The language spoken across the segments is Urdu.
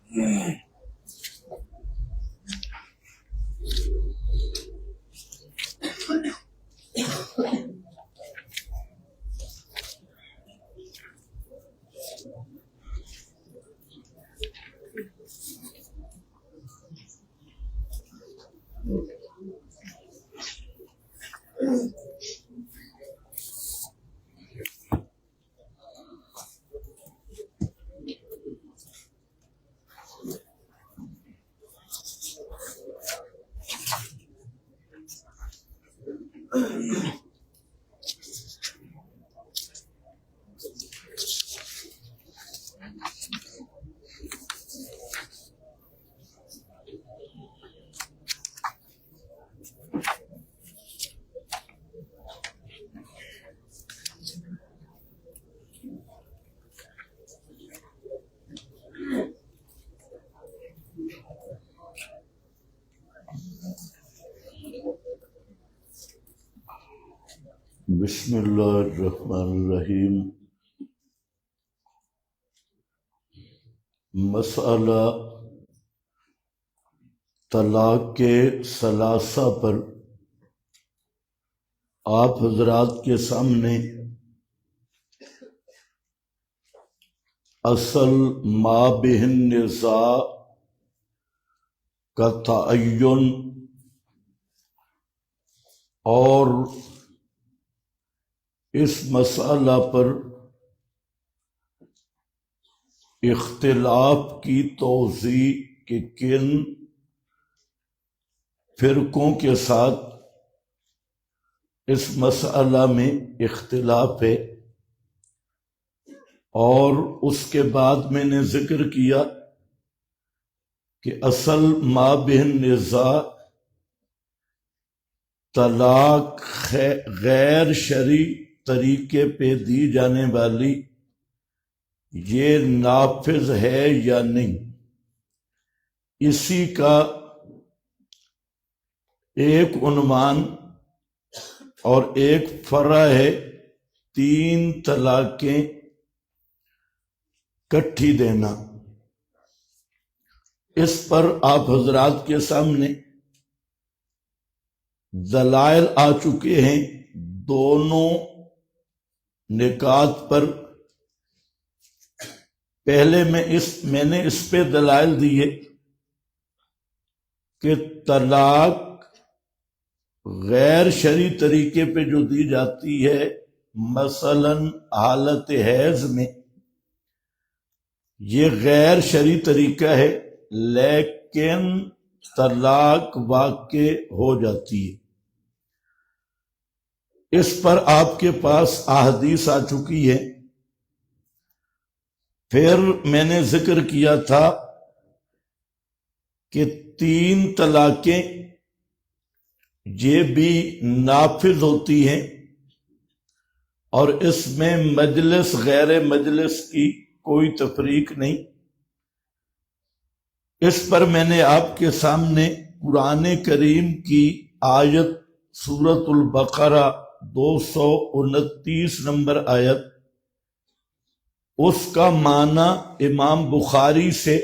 بسم اللہ الرحمن الرحیم۔ مسئلہ طلاق کے ثلاثہ پر آپ حضرات کے سامنے اصل ما بہ النزاع کا تعین اور اس مسئلہ پر اختلاف کی توضیح کہ کن فرقوں کے ساتھ اس مسئلہ میں اختلاف ہے، اور اس کے بعد میں نے ذکر کیا کہ اصل ما بہ النزاع طلاق غیر شرعی طریقے پہ دی جانے والی یہ نافذ ہے یا نہیں، اسی کا ایک عنوان اور ایک فرع ہے 3 طلاقیں کٹھی دینا۔ اس پر آپ حضرات کے سامنے دلائل آ چکے ہیں دونوں نکات پر۔ پہلے میں نے اس پہ دلائل دیے کہ طلاق غیر شرعی طریقے پہ جو دی جاتی ہے، مثلا حالت حیض میں، یہ غیر شرعی طریقہ ہے، لیکن طلاق واقع ہو جاتی ہے۔ اس پر آپ کے پاس احادیث آ چکی ہے۔ پھر میں نے ذکر کیا تھا کہ 3 طلاقیں یہ بھی نافذ ہوتی ہیں، اور اس میں مجلس غیر مجلس کی کوئی تفریق نہیں۔ اس پر میں نے آپ کے سامنے قرآن کریم کی آیت سورۃ البقرہ 229 نمبر آیت، اس کا معنی امام بخاری سے،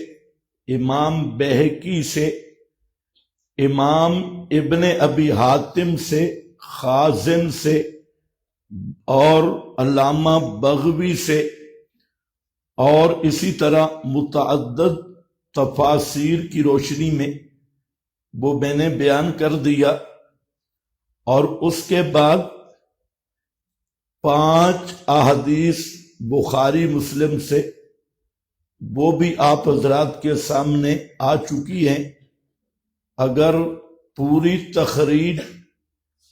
امام بہقی سے، امام ابن ابی حاتم سے، خازن سے اور علامہ بغوی سے، اور اسی طرح متعدد تفاسیر کی روشنی میں وہ میں نے بیان کر دیا۔ اور اس کے بعد 5 احادیث بخاری مسلم سے، وہ بھی آپ حضرات کے سامنے آ چکی ہیں۔ اگر پوری تخریج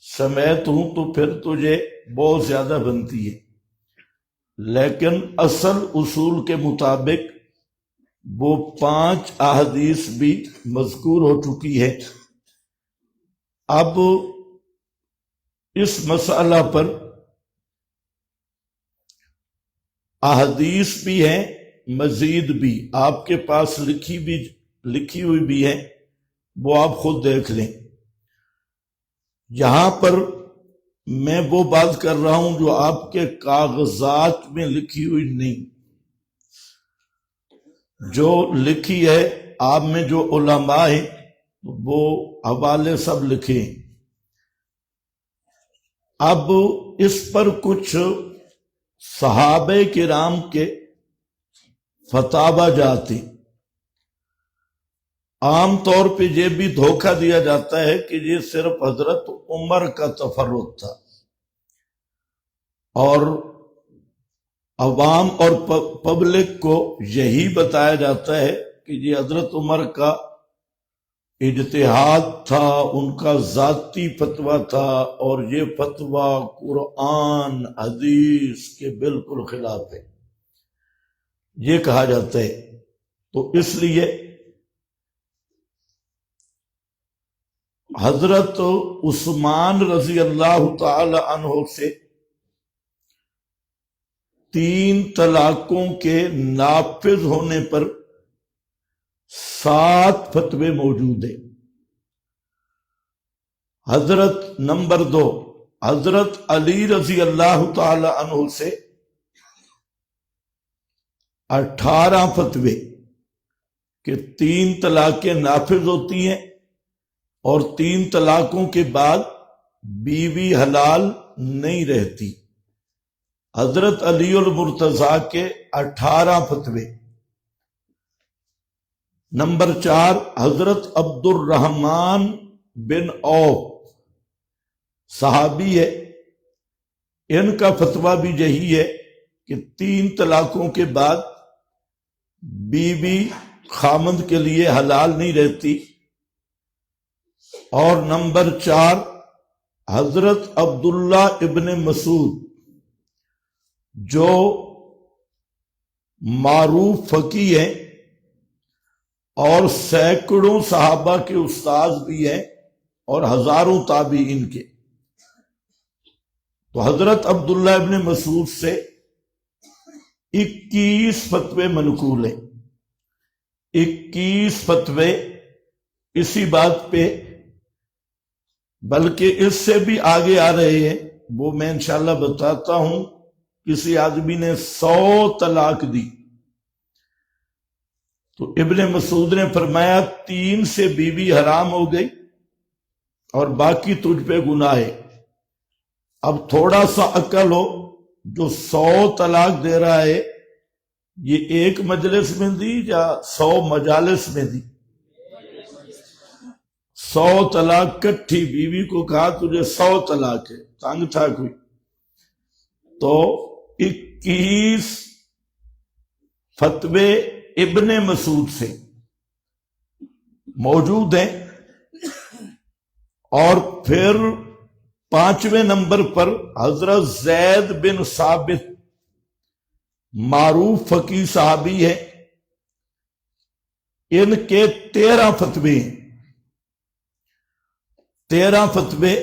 سمیت ہوں تو پھر تجھے بہت زیادہ بنتی ہے، لیکن اصل اصول کے مطابق وہ 5 احادیث بھی مذکور ہو چکی ہے۔ اب اس مسئلہ پر احادیث بھی ہیں، مزید بھی آپ کے پاس لکھی ہوئی بھی ہیں، وہ آپ خود دیکھ لیں۔ یہاں پر میں وہ بات کر رہا ہوں جو آپ کے کاغذات میں لکھی ہوئی نہیں، جو لکھی ہے آپ میں جو علماء ہیں وہ حوالے سب لکھے ہیں۔ اب اس پر کچھ صحابہ کرام کے فتاوی جاتے، عام طور پہ یہ بھی دھوکہ دیا جاتا ہے کہ یہ صرف حضرت عمر کا تفرد تھا، اور عوام اور پبلک کو یہی بتایا جاتا ہے کہ یہ حضرت عمر کا اجتہاد تھا، ان کا ذاتی فتویٰ تھا، اور یہ فتویٰ قرآن حدیث کے بالکل خلاف ہے، یہ کہا جاتا ہے۔ تو اس لیے حضرت عثمان رضی اللہ تعالی عنہ سے 3 طلاقوں کے نافذ ہونے پر 7 فتوے موجود ہیں۔ حضرت نمبر 2 حضرت علی رضی اللہ تعالی عنہ سے 18 فتوے کہ 3 طلاقیں نافذ ہوتی ہیں، اور 3 طلاقوں کے بعد بیوی حلال نہیں رہتی۔ حضرت علی المرتضیٰ کے 18 فتوے۔ نمبر 4 حضرت عبد الرحمن بن عوف صحابی ہے، ان کا فتویٰ بھی یہی ہے کہ 3 طلاقوں کے بعد بیوی خامند کے لیے حلال نہیں رہتی۔ اور نمبر 4 حضرت عبداللہ ابن مسعود جو معروف فقیہ ہیں اور سینکڑوں صحابہ کے استاذ بھی ہیں اور ہزاروں تابعین کے، تو حضرت عبداللہ ابن مسعود سے 21 فتوے منقول ہیں۔ 21 فتوے اسی بات پہ، بلکہ اس سے بھی آگے آ رہے ہیں، وہ میں انشاءاللہ بتاتا ہوں۔ کسی آدمی نے 100 طلاق دی تو ابن مسعود نے فرمایا 3 سے بیوی حرام ہو گئی اور باقی تجھ پہ گناہ ہے۔ اب تھوڑا سا عقل ہو، جو 100 طلاق دے رہا ہے یہ ایک مجلس میں دی یا 100 مجالس میں دی؟ 100 طلاق کٹھی، بیوی کو کہا تجھے 100 طلاق ہے، تنگ تھا کوئی؟ تو 21 فتوے ابن مسعود سے موجود ہیں۔ اور پھر 5ویں نمبر پر حضرت زید بن ثابت معروف فقیہ صحابی ہے، ان کے 13 فتوے ہیں۔ 13 فتوے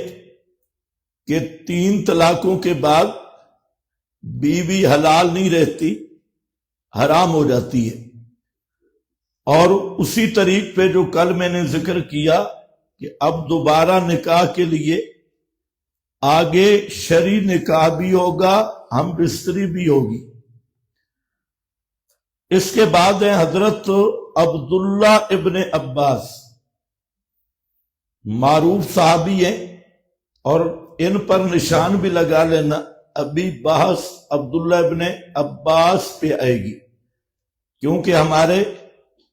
کہ 3 طلاقوں کے بعد بیوی حلال نہیں رہتی، حرام ہو جاتی ہے۔ اور اسی طریق پہ جو کل میں نے ذکر کیا کہ اب دوبارہ نکاح کے لیے آگے شرعی نکاح بھی ہوگا، ہم بستری بھی ہوگی۔ اس کے بعد ہیں حضرت عبداللہ ابن عباس، معروف صحابی ہیں، اور ان پر نشان بھی لگا لینا، ابھی بحث عبداللہ ابن عباس پہ آئے گی، کیونکہ ہمارے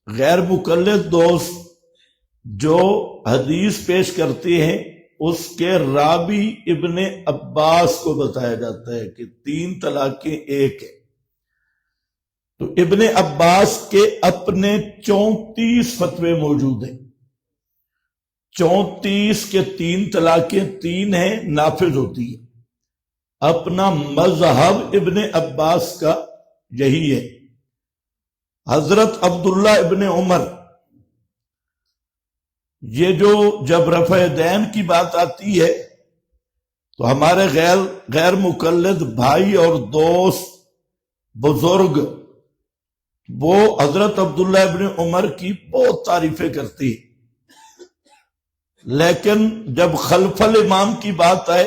غیر مقلد دوست جو حدیث پیش کرتے ہیں اس کے راوی ابن عباس کو بتایا جاتا ہے کہ 3 طلاقیں ایک ہیں۔ تو ابن عباس کے اپنے 34 فتوے موجود ہیں۔ 34 کے 3 طلاقیں 3 ہیں، نافذ ہوتی ہیں۔ اپنا مذہب ابن عباس کا یہی ہے۔ حضرت عبداللہ ابن عمر، یہ جو جب رفع دین کی بات آتی ہے تو ہمارے غیر مقلد بھائی اور دوست بزرگ وہ حضرت عبداللہ ابن عمر کی بہت تعریفیں کرتی ہیں، لیکن جب خلف الامام کی بات آئے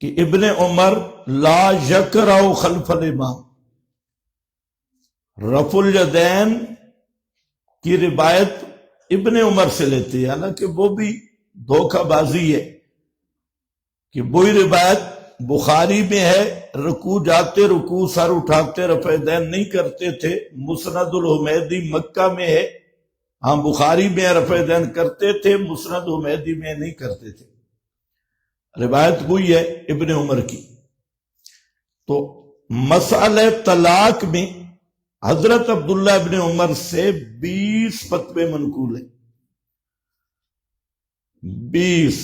کہ ابن عمر لا یکرہ خلف الامام، رفع الیدین کی روایت ابن عمر سے لیتے ہیں، حالانکہ وہ بھی دھوکہ بازی ہے کہ وہی روایت بخاری میں ہے، رکوع جاتے رکوع سر اٹھاتے رفع دین نہیں کرتے تھے، مسند الحمیدی مکہ میں ہے، ہاں بخاری میں رفع دین کرتے تھے، مسند حمیدی میں نہیں کرتے تھے، روایت وہی ہے ابن عمر کی۔ تو مسئلہ طلاق میں حضرت عبداللہ ابن عمر سے 20 فتوے منقول ہیں، 20۔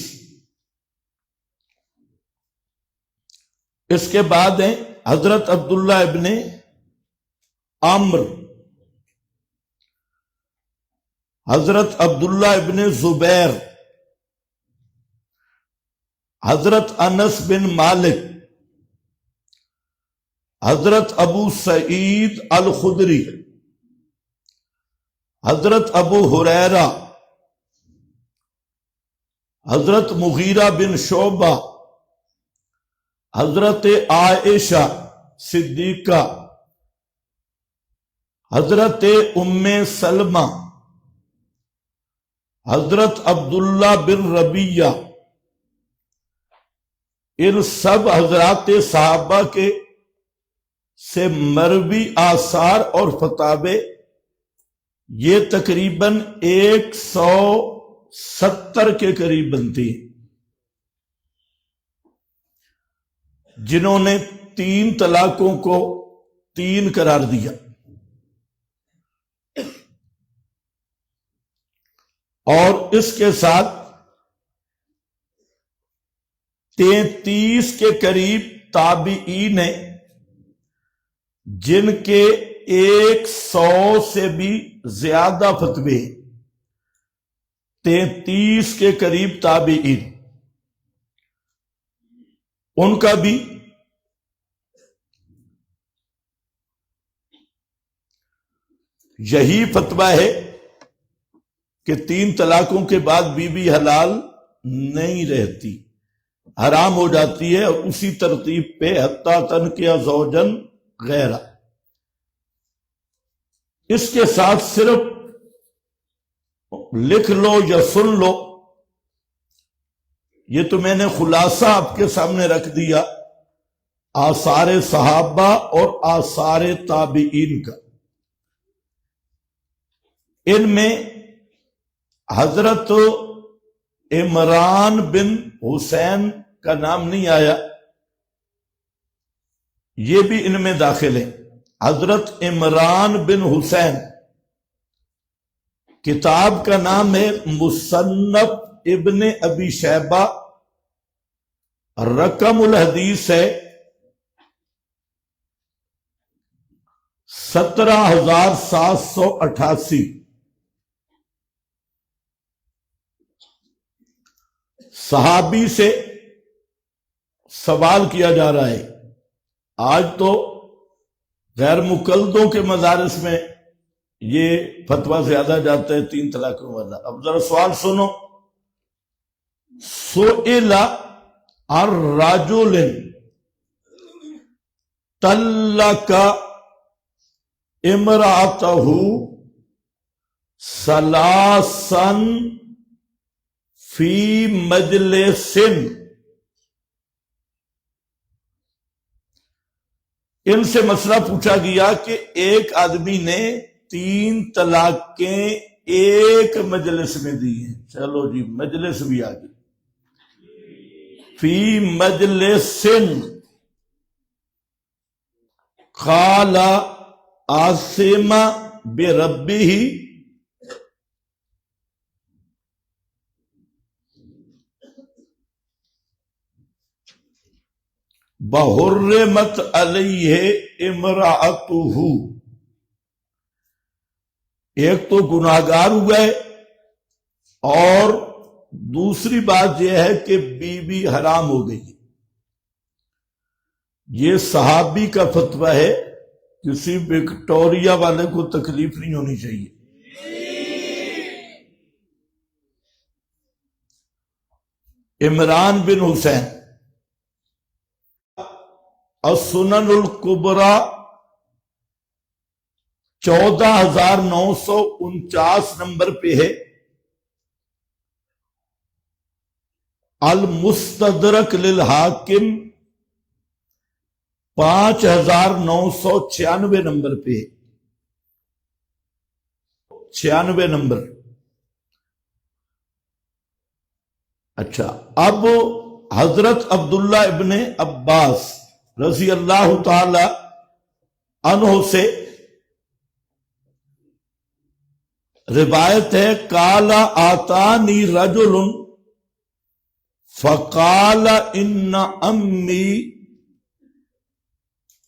اس کے بعد ہیں حضرت عبداللہ ابن عمرو، حضرت عبداللہ ابن زبیر، حضرت انس بن مالک، حضرت ابو سعید الخدری، حضرت ابو ہریرہ، حضرت مغیرہ بن شعبہ، حضرت عائشہ صدیقہ، حضرت ام سلمہ، حضرت عبداللہ بن ربیہ، ان سب حضرات صحابہ کے سے مروی آثار اور فتاوے یہ تقریباً 170 کے قریب بنتی ہیں، جنہوں نے 3 طلاقوں کو 3 قرار دیا، اور اس کے ساتھ 33 کے قریب تابعین ہیں جن کے 100 سے بھی زیادہ فتوے، 33 کے قریب تابعین، ان کا بھی یہی فتویٰ ہے کہ 3 طلاقوں کے بعد بیوی حلال نہیں رہتی، حرام ہو جاتی ہے، اور اسی ترتیب پہ حتیٰ تنکح زوجن غیرہ۔ اس کے ساتھ صرف لکھ لو یا سن لو، یہ تو میں نے خلاصہ آپ کے سامنے رکھ دیا آثار صحابہ اور آثار تابعین کا۔ ان میں حضرت عمران بن حسین کا نام نہیں آیا، یہ بھی ان میں داخل ہے۔ حضرت عمران بن حسین، کتاب کا نام ہے مصنف ابن ابی شیبہ، رقم الحدیث ہے 17,788۔ صحابی سے سوال کیا جا رہا ہے، آج تو غیر مقلدوں کے مدارس میں یہ فتویٰ زیادہ جاتا ہے 3 طلاقوں والا۔ اب ذرا سوال سنو، سئل الرجل طلق امرأته ثلاثا فی مجلس، ان سے مسئلہ پوچھا گیا کہ ایک آدمی نے 3 طلاقیں ایک مجلس میں دی ہیں، چلو جی مجلس بھی آ گئی، فی مجلس، قال آثم بربہ، بحرمت علیہ امرأتہ، ایک تو گناہگار ہوئے اور دوسری بات یہ ہے کہ بیوی حرام ہو گئی۔ یہ صحابی کا فتویٰ ہے، کسی وکٹوریا والے کو تکلیف نہیں ہونی چاہیے۔ عمران بن حسین، السنن الکبریٰ 14,949 نمبر پہ ہے المستدرک للحاکم 5,996 نمبر پہ ہے 96 نمبر. اچھا، اب حضرت عبداللہ ابن عباس رضی اللہ تعالی عنہ سے روایت ہے قال آتانی رجل فقال ان امی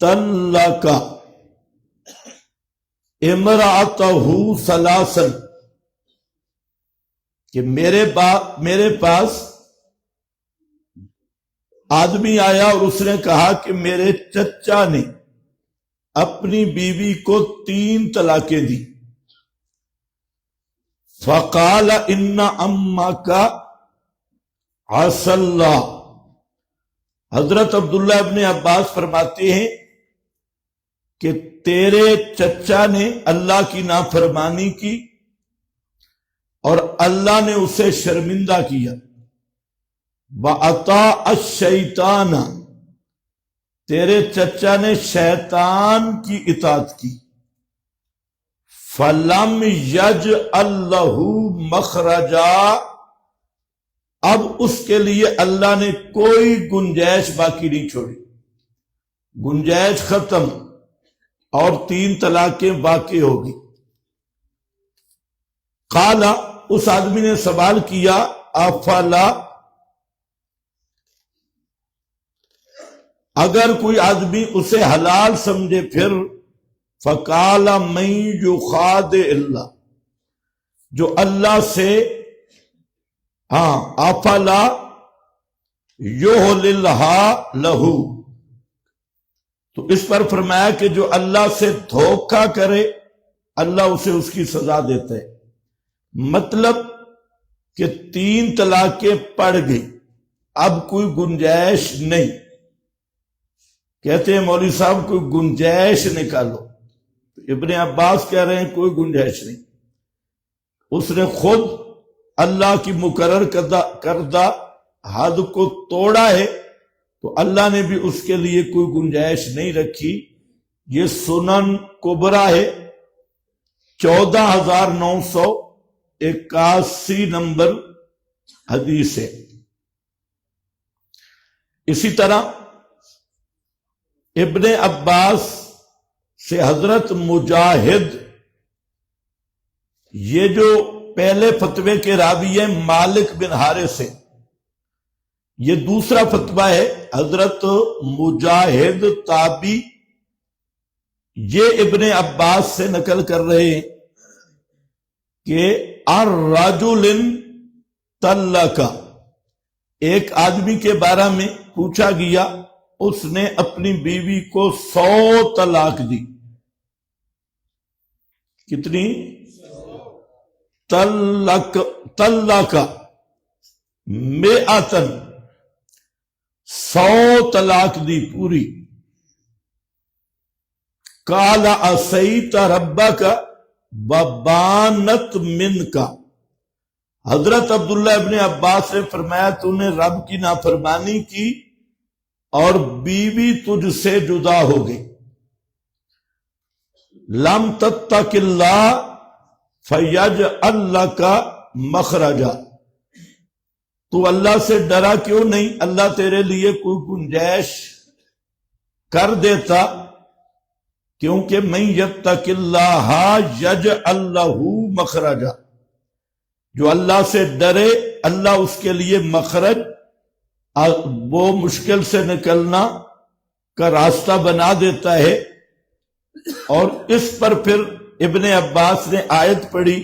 طلق امرأتہ ثلاثا، کہ میرے پاس آدمی آیا اور اس نے کہا کہ میرے چچا نے اپنی بیوی کو 3 طلاقیں دی. فقال ان امک عصى اللہ، حضرت عبداللہ ابن عباس فرماتے ہیں کہ تیرے چچا نے اللہ کی نافرمانی کی اور اللہ نے اسے شرمندہ کیا. وَأَطَاعَ الشَّيْطَانَ، تیرے چچا نے شیطان کی اطاعت کی. فَلَمْ يَجْعَلْ لَهُ مَخْرَجًا، اب اس کے لیے اللہ نے کوئی گنجائش باقی نہیں چھوڑی، گنجائش ختم اور 3 طلاقیں باقی ہوگی. قال، اس آدمی نے سوال کیا افلا، اگر کوئی آدمی اسے حلال سمجھے پھر. فقال من یخادع اللہ، جو اللہ سے افلا یحللھا لہ، تو اس پر فرمایا کہ جو اللہ سے دھوکہ کرے اللہ اسے اس کی سزا دیتا ہے. مطلب کہ 3 طلاقیں پڑ گئی، اب کوئی گنجائش نہیں. کہتے ہیں مولوی صاحب کوئی گنجائش نکالو، ابن عباس کہہ رہے ہیں کوئی گنجائش نہیں. اس نے خود اللہ کی مقرر کردہ حد کو توڑا ہے تو اللہ نے بھی اس کے لیے کوئی گنجائش نہیں رکھی. یہ سنن کبریٰ ہے، 14,981 نمبر حدیث ہے. اسی طرح ابن عباس سے حضرت مجاہد، یہ جو پہلے فتوے کے راوی ہیں مالک بن حارث سے، یہ دوسرا فتویٰ ہے حضرت مجاہد تابی، یہ ابن عباس سے نقل کر رہے ہیں کہ الرجل طلق، ایک آدمی کے بارے میں پوچھا گیا، اس نے اپنی بیوی کو 100 طلاق دی. کتنی؟ طلق مئتن، 100 طلاق دی پوری. قال عصیت ربک وبانت منک، حضرت عبداللہ ابن عباس نے فرمایا تو نے رب کی نافرمانی کی اور بیوی تجھ سے جدا ہو گئی. لم تتق اللہ فیجعل لک مخرجا، تو اللہ سے ڈرا کیوں نہیں، اللہ تیرے لیے کوئی گنجائش کر دیتا. کیونکہ من یتق اللہ یجعل لہ مخرجا، جو اللہ سے ڈرے اللہ اس کے لیے مخرج، وہ مشکل سے نکلنا کا راستہ بنا دیتا ہے. اور اس پر پھر ابن عباس نے آیت پڑھی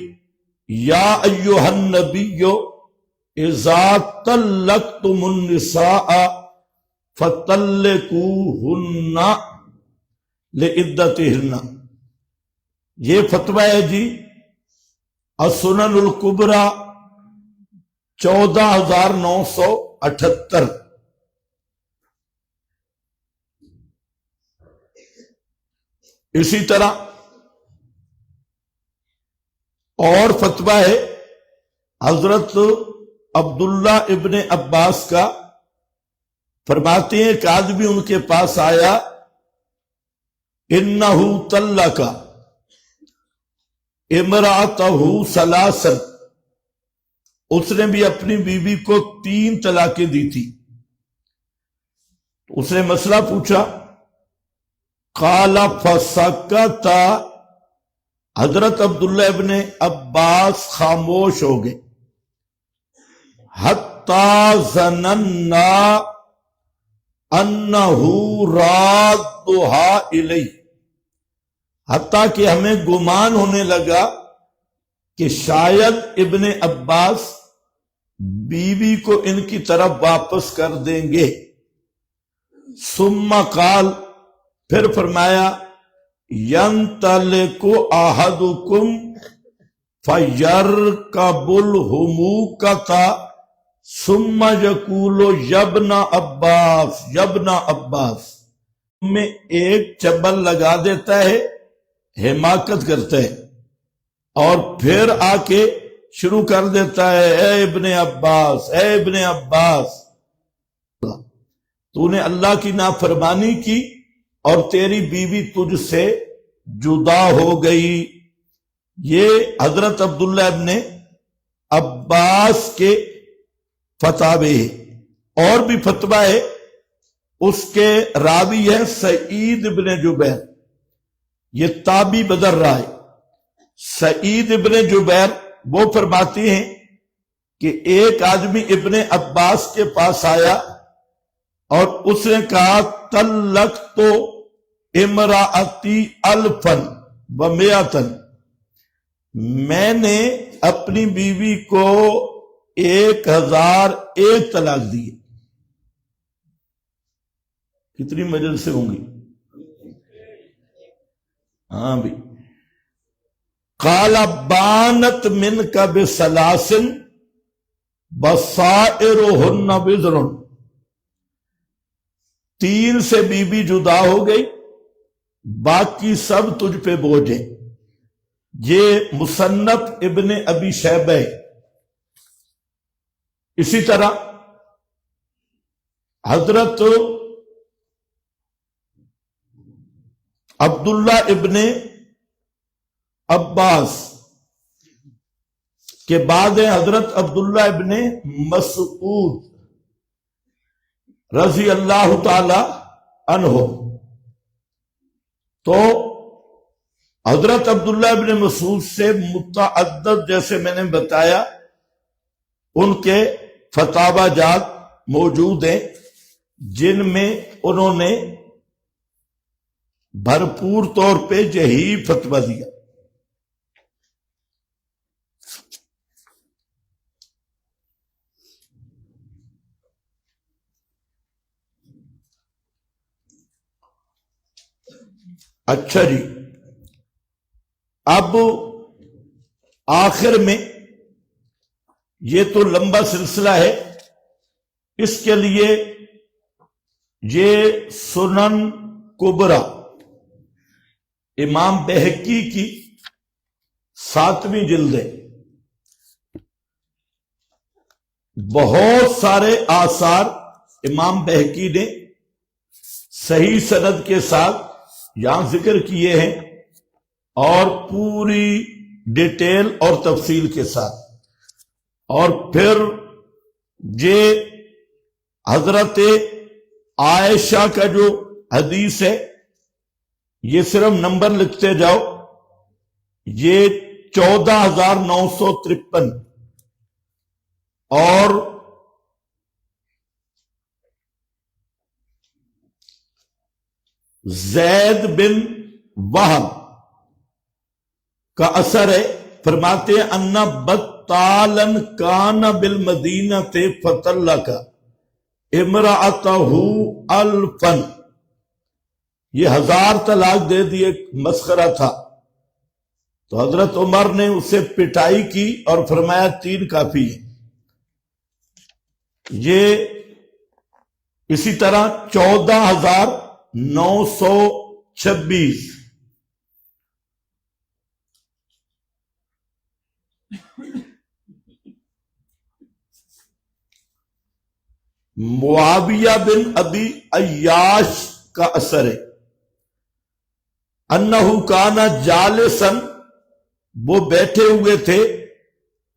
یا ایھا النبی اذا طلقتم النساء فطلقوہن لعدتہن. یہ فتویٰ ہے جی السنن الکبریٰ 14,978. اسی طرح اور فتویٰ ہے حضرت عبداللہ ابن عباس کا، فرماتے ہیں ایک آدمی ان کے پاس آیا، انہو طلق امرأتہ ثلاثا، اس نے بھی اپنی بیوی کو 3 طلاقیں دی تھی۔ اس نے مسئلہ پوچھا، قال فسکت، حضرت عبداللہ ابن عباس خاموش ہو گئے، حتی ظننا انہو رادھا الیہ، حتیٰ کہ ہمیں گمان ہونے لگا کہ شاید ابن عباس بیوی کو ان کی طرف واپس کر دیں گے۔ ثم قال، پھر فرمایا، ينطلق احدكم فيركب الحموقة ثم يقول يا ابن عباس يا ابن عباس، میں ایک چبل لگا دیتا ہے، حماقت کرتا ہے، اور پھر آ کے شروع کر دیتا ہے، اے ابن عباس اے ابن عباس، تو نے اللہ کی نافرمانی کی اور تیری بیوی تجھ سے جدا ہو گئی۔ یہ حضرت عبداللہ ابن عباس کے فتاوے ہیں۔ اور بھی فتویٰ ہے، اس کے راوی ہے سعید ابن جبیر، یہ تابعی بدر رہا ہے۔ سعید ابن جبیر وہ فرماتے ہیں کہ ایک آدمی ابن عباس کے پاس آیا اور اس نے کہا، طلقت امراتی الفن و میاتن، میں نے اپنی بیوی کو 1001 طلاق دی۔ کتنی مجلسیں ہوں گی؟ ہاں بھی۔ قال بانت منک بثلاثن بصائرهن وزر، 3 سے بیوی جدا ہو گئی، باقی سب تجھ پہ بوجھ ہے۔ یہ مصنف ابن ابی شیبہ ہے۔ اسی طرح حضرت عبداللہ ابن عباس کے بعد حضرت عبداللہ ابن مسعود رضی اللہ تعالی عنہ، تو حضرت عبداللہ ابن مسعود سے متعدد، جیسے میں نے بتایا، ان کے فتاوی جات موجود ہیں جن میں انہوں نے بھرپور طور پہ یہی فتویٰ دیا۔ اچھا جی، اب آخر میں، یہ تو لمبا سلسلہ ہے، اس کے لیے یہ سنن کبرا امام بہقی کی 7ویں جلد ہے، بہت سارے آثار امام بہقی نے صحیح سند کے ساتھ یہاں ذکر کیے ہیں، اور پوری ڈیٹیل اور تفصیل کے ساتھ۔ اور پھر یہ حضرت عائشہ کا جو حدیث ہے، یہ صرف نمبر لکھتے جاؤ، یہ 14,953، اور زید بن وہب کا اثر ہے، فرماتے ہیں ان بطالن کان بالمدینہ فطلق امرأتہ الفن، یہ 1000 طلاق دے دی، ایک مسخرہ تھا۔ تو حضرت عمر نے اسے پٹائی کی اور فرمایا 3 کافی ہے۔ یہ اسی طرح 14,926، معاویہ بن ابی عیاش کا اثر ہے، انہو کانا جالسن، وہ بیٹھے ہوئے تھے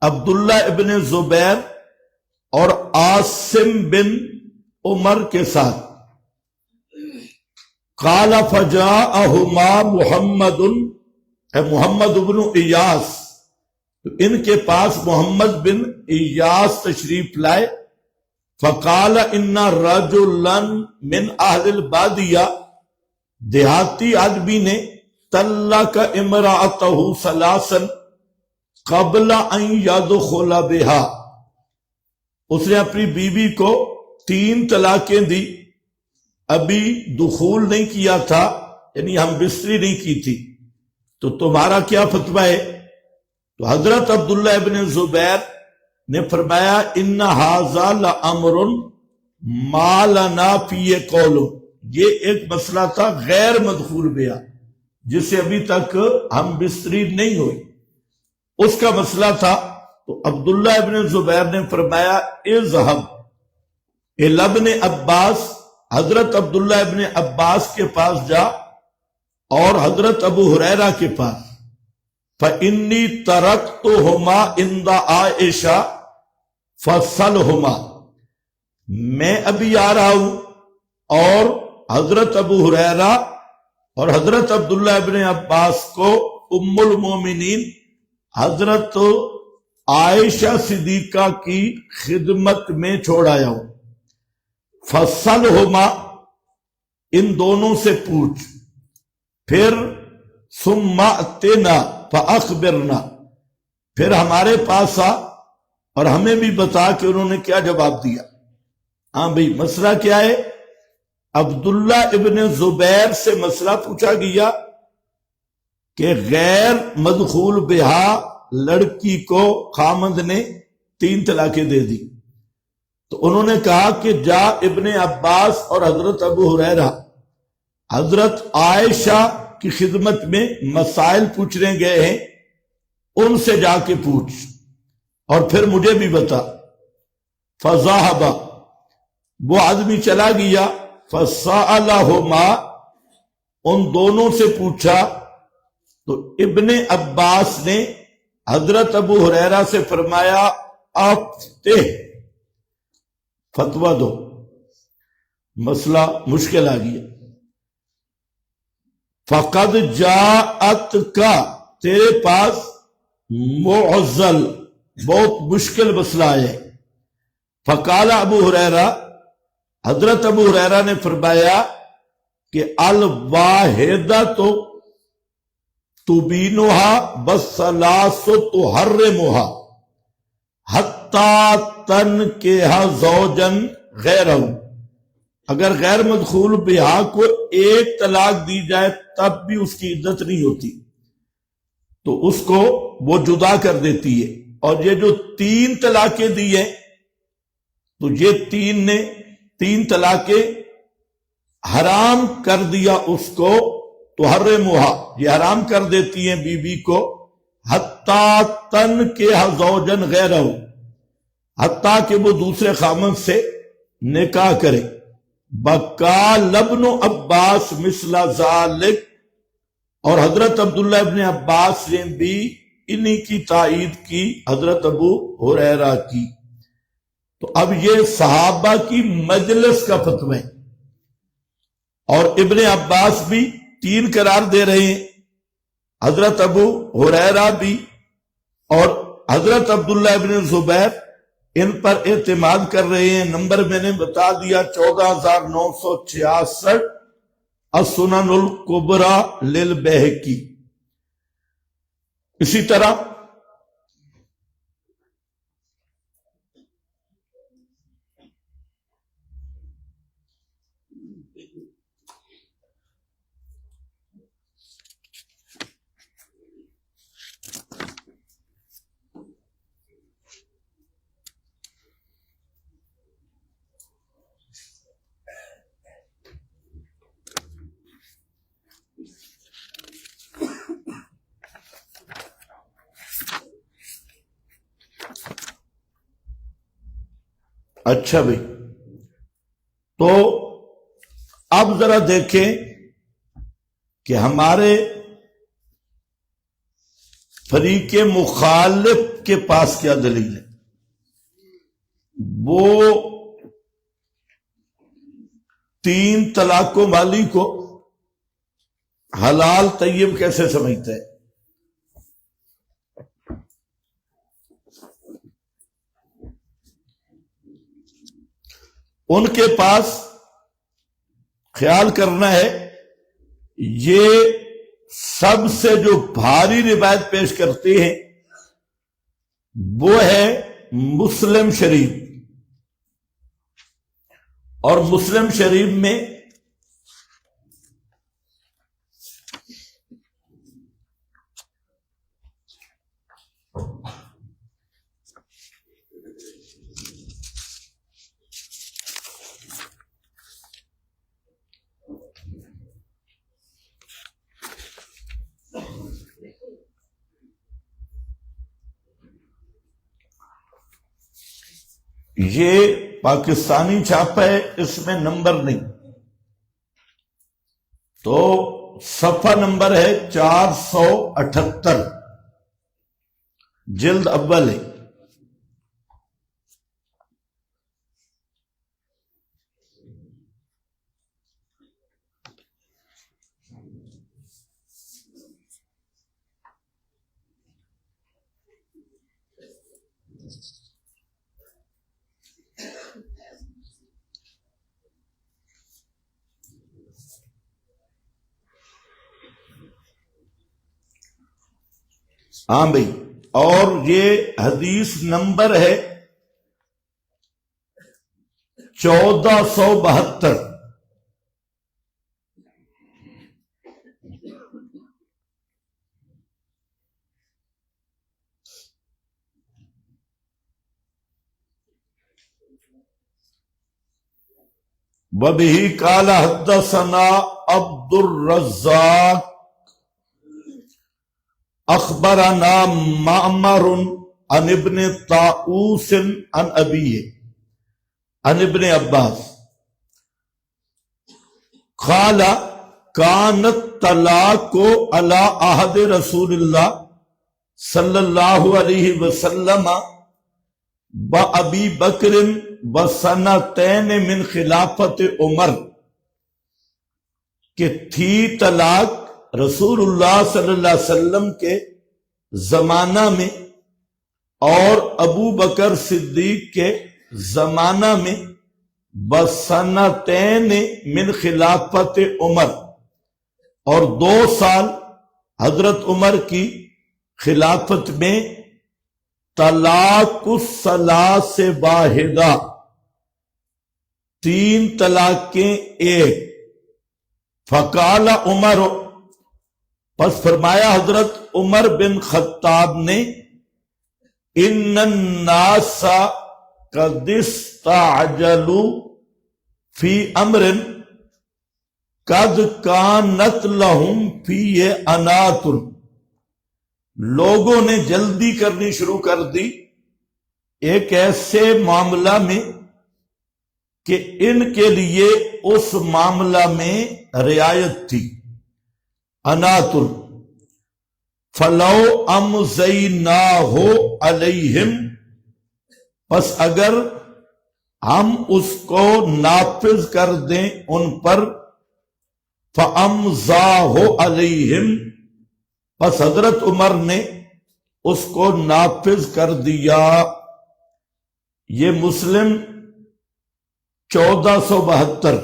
عبداللہ ابن زبیر اور عاصم بن عمر کے ساتھ، قال فجاءہما محمد، محمد بن ایاس، تو ان کے پاس محمد بن ایاس تشریف لائے، فقال ان رجلا من اہل البادیہ، دیہاتی آدمی نے، طلق امرأتہ ثلاثا قبل ان یدخل بہا، اس نے اپنی بیوی کو 3 طلاقیں دی، ابھی دخول نہیں کیا تھا، یعنی ہم بستری نہیں کی تھی، تو تمہارا کیا فتویٰ ہے؟ تو حضرت عبداللہ ابن زبیر نے فرمایا ان ھذا لامر ما لنا فیہ قول، یہ ایک مسئلہ تھا غیر مدخول بہا، جس سے ابھی تک ہم بستری نہیں ہوئی، اس کا مسئلہ تھا۔ تو عبداللہ ابن زبیر نے فرمایا اذهب الی ابن عباس، حضرت عبداللہ ابن عباس کے پاس جا اور حضرت ابو ہریرہ کے پاس، فإنی ترکتہما عند عائشہ فصلہما، میں ابھی آ رہا ہوں، اور حضرت ابو ہریرہ اور حضرت عبداللہ ابن عباس کو ام المومنین حضرت عائشہ صدیقہ کی خدمت میں چھوڑ آیا ہوں، فصلہما، ان دونوں سے پوچھ، پھر ثم اتنا فاخبرنا، پھر ہمارے پاس آ اور ہمیں بھی بتا کہ انہوں نے کیا جواب دیا۔ ہاں بھئی، مسئلہ کیا ہے؟ عبداللہ ابن زبیر سے مسئلہ پوچھا گیا کہ غیر مدخول بہا لڑکی کو خامند نے 3 طلاقیں دے دی، تو انہوں نے کہا کہ جا ابن عباس اور حضرت ابو ہریرہ حضرت عائشہ کی خدمت میں مسائل پوچھنے گئے ہیں، ان سے جا کے پوچھ اور پھر مجھے بھی بتا۔ فذهب، وہ آدمی چلا گیا، فسألہما، ان دونوں سے پوچھا، تو ابن عباس نے حضرت ابو ہریرہ سے فرمایا افتح، فتویٰ دو، مسئلہ مشکل آ گیا۔ فقد جاءتک، تیرے پاس معضل، بہت مشکل مسئلہ ہے۔ فقال ابو ہریرہ، حضرت ابو ہریرہ نے فرمایا کہ الواحدہ تو تبینہا والثلاث تحرمہا حتی تنکحا زوجا غیرہ، اگر غیر مدخول بہا کو 1 طلاق دی جائے تب بھی اس کی عدت نہیں ہوتی، تو اس کو وہ جدا کر دیتی ہے، اور یہ جو 3 طلاقیں دی ہیں، تو یہ 3 طلاقیں حرام کر دیا اس کو، تحرمہا، یہ حرام کر دیتی ہیں بیوی کو، حتی تنکحا زوجا غیرہ، حتیٰ کہ وہ دوسرے خامند سے نکاح کرے۔ بقال ابن عباس مثل ذالک، اور حضرت عبداللہ ابن عباس نے بھی انہی کی تائید کی حضرت ابو ہریرہ کی۔ تو اب یہ صحابہ کی مجلس کا فتویٰ ہے، اور ابن عباس بھی 3 قرار دے رہے ہیں، حضرت ابو ہریرہ بھی، اور حضرت عبداللہ ابن زبیر ان پر اعتماد کر رہے ہیں۔ نمبر میں نے بتا دیا 14966، السنن الکبری للبیہقی۔ اسی طرح اچھا بھائی، تو اب ذرا دیکھیں کہ ہمارے فریق مخالف کے پاس کیا دلیل ہے۔ وہ 3 طلاق والی کو حلال طیب کیسے سمجھتے ہیں؟ ان کے پاس خیال کرنا ہے، یہ سب سے جو بھاری روایت پیش کرتے ہیں وہ ہے مسلم شریف، اور مسلم شریف میں یہ پاکستانی چھاپا ہے، اس میں نمبر نہیں، تو صفحہ نمبر ہے 478، جلد اول ہے۔ ہاں بھائی، اور یہ حدیث نمبر ہے 1472۔ وَبِهِ قَالَ حَدَّثَنَا عبد الرزاق اخبرنا معمر عن ابن طاؤوس عن ابیہ عن ابن عباس قال كانت طلاق على عهد رسول اللہ صلی اللہ علیہ وسلم بأبی بکر بسنتین من خلافت عمر، کہ تھی طلاق رسول اللہ صلی اللہ علیہ وسلم کے زمانہ میں اور ابو بکر صدیق کے زمانہ میں بسنتین من خلافت عمر، اور 2 سال حضرت عمر کی خلافت میں طلاق الثلاث واحدہ، 3 طلاقیں ایک۔ فقال عمر، پس فرمایا حضرت عمر بن خطاب نے، ان الناس قد استعجلوا فی امر قد کانت لہم فیہ انات، لوگوں نے جلدی کرنی شروع کر دی ایک ایسے معاملہ میں کہ ان کے لیے اس معاملہ میں رعایت تھی، انات، فلو امضیناہ علیہم، پس اگر ہم اس کو نافذ کر دیں ان پر، فامضاہ علیہم، پس حضرت عمر نے اس کو نافذ کر دیا۔ یہ مسلم 1472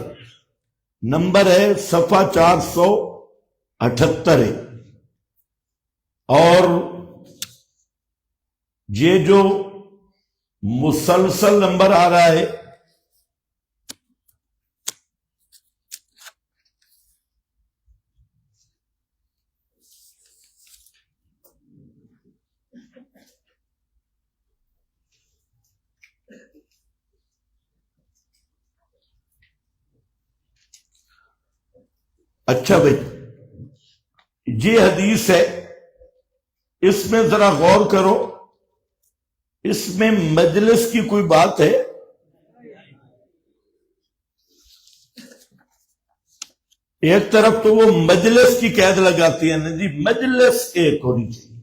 نمبر ہے، صفحہ 478 ہے، اور یہ جو مسلسل نمبر آ رہا ہے اچھا بھائی، یہ حدیث ہے، اس میں ذرا غور کرو، اس میں مجلس کی کوئی بات ہے؟ ایک طرف تو وہ مجلس کی قید لگاتی ہے نا جی، مجلس ایک ہونی چاہیے،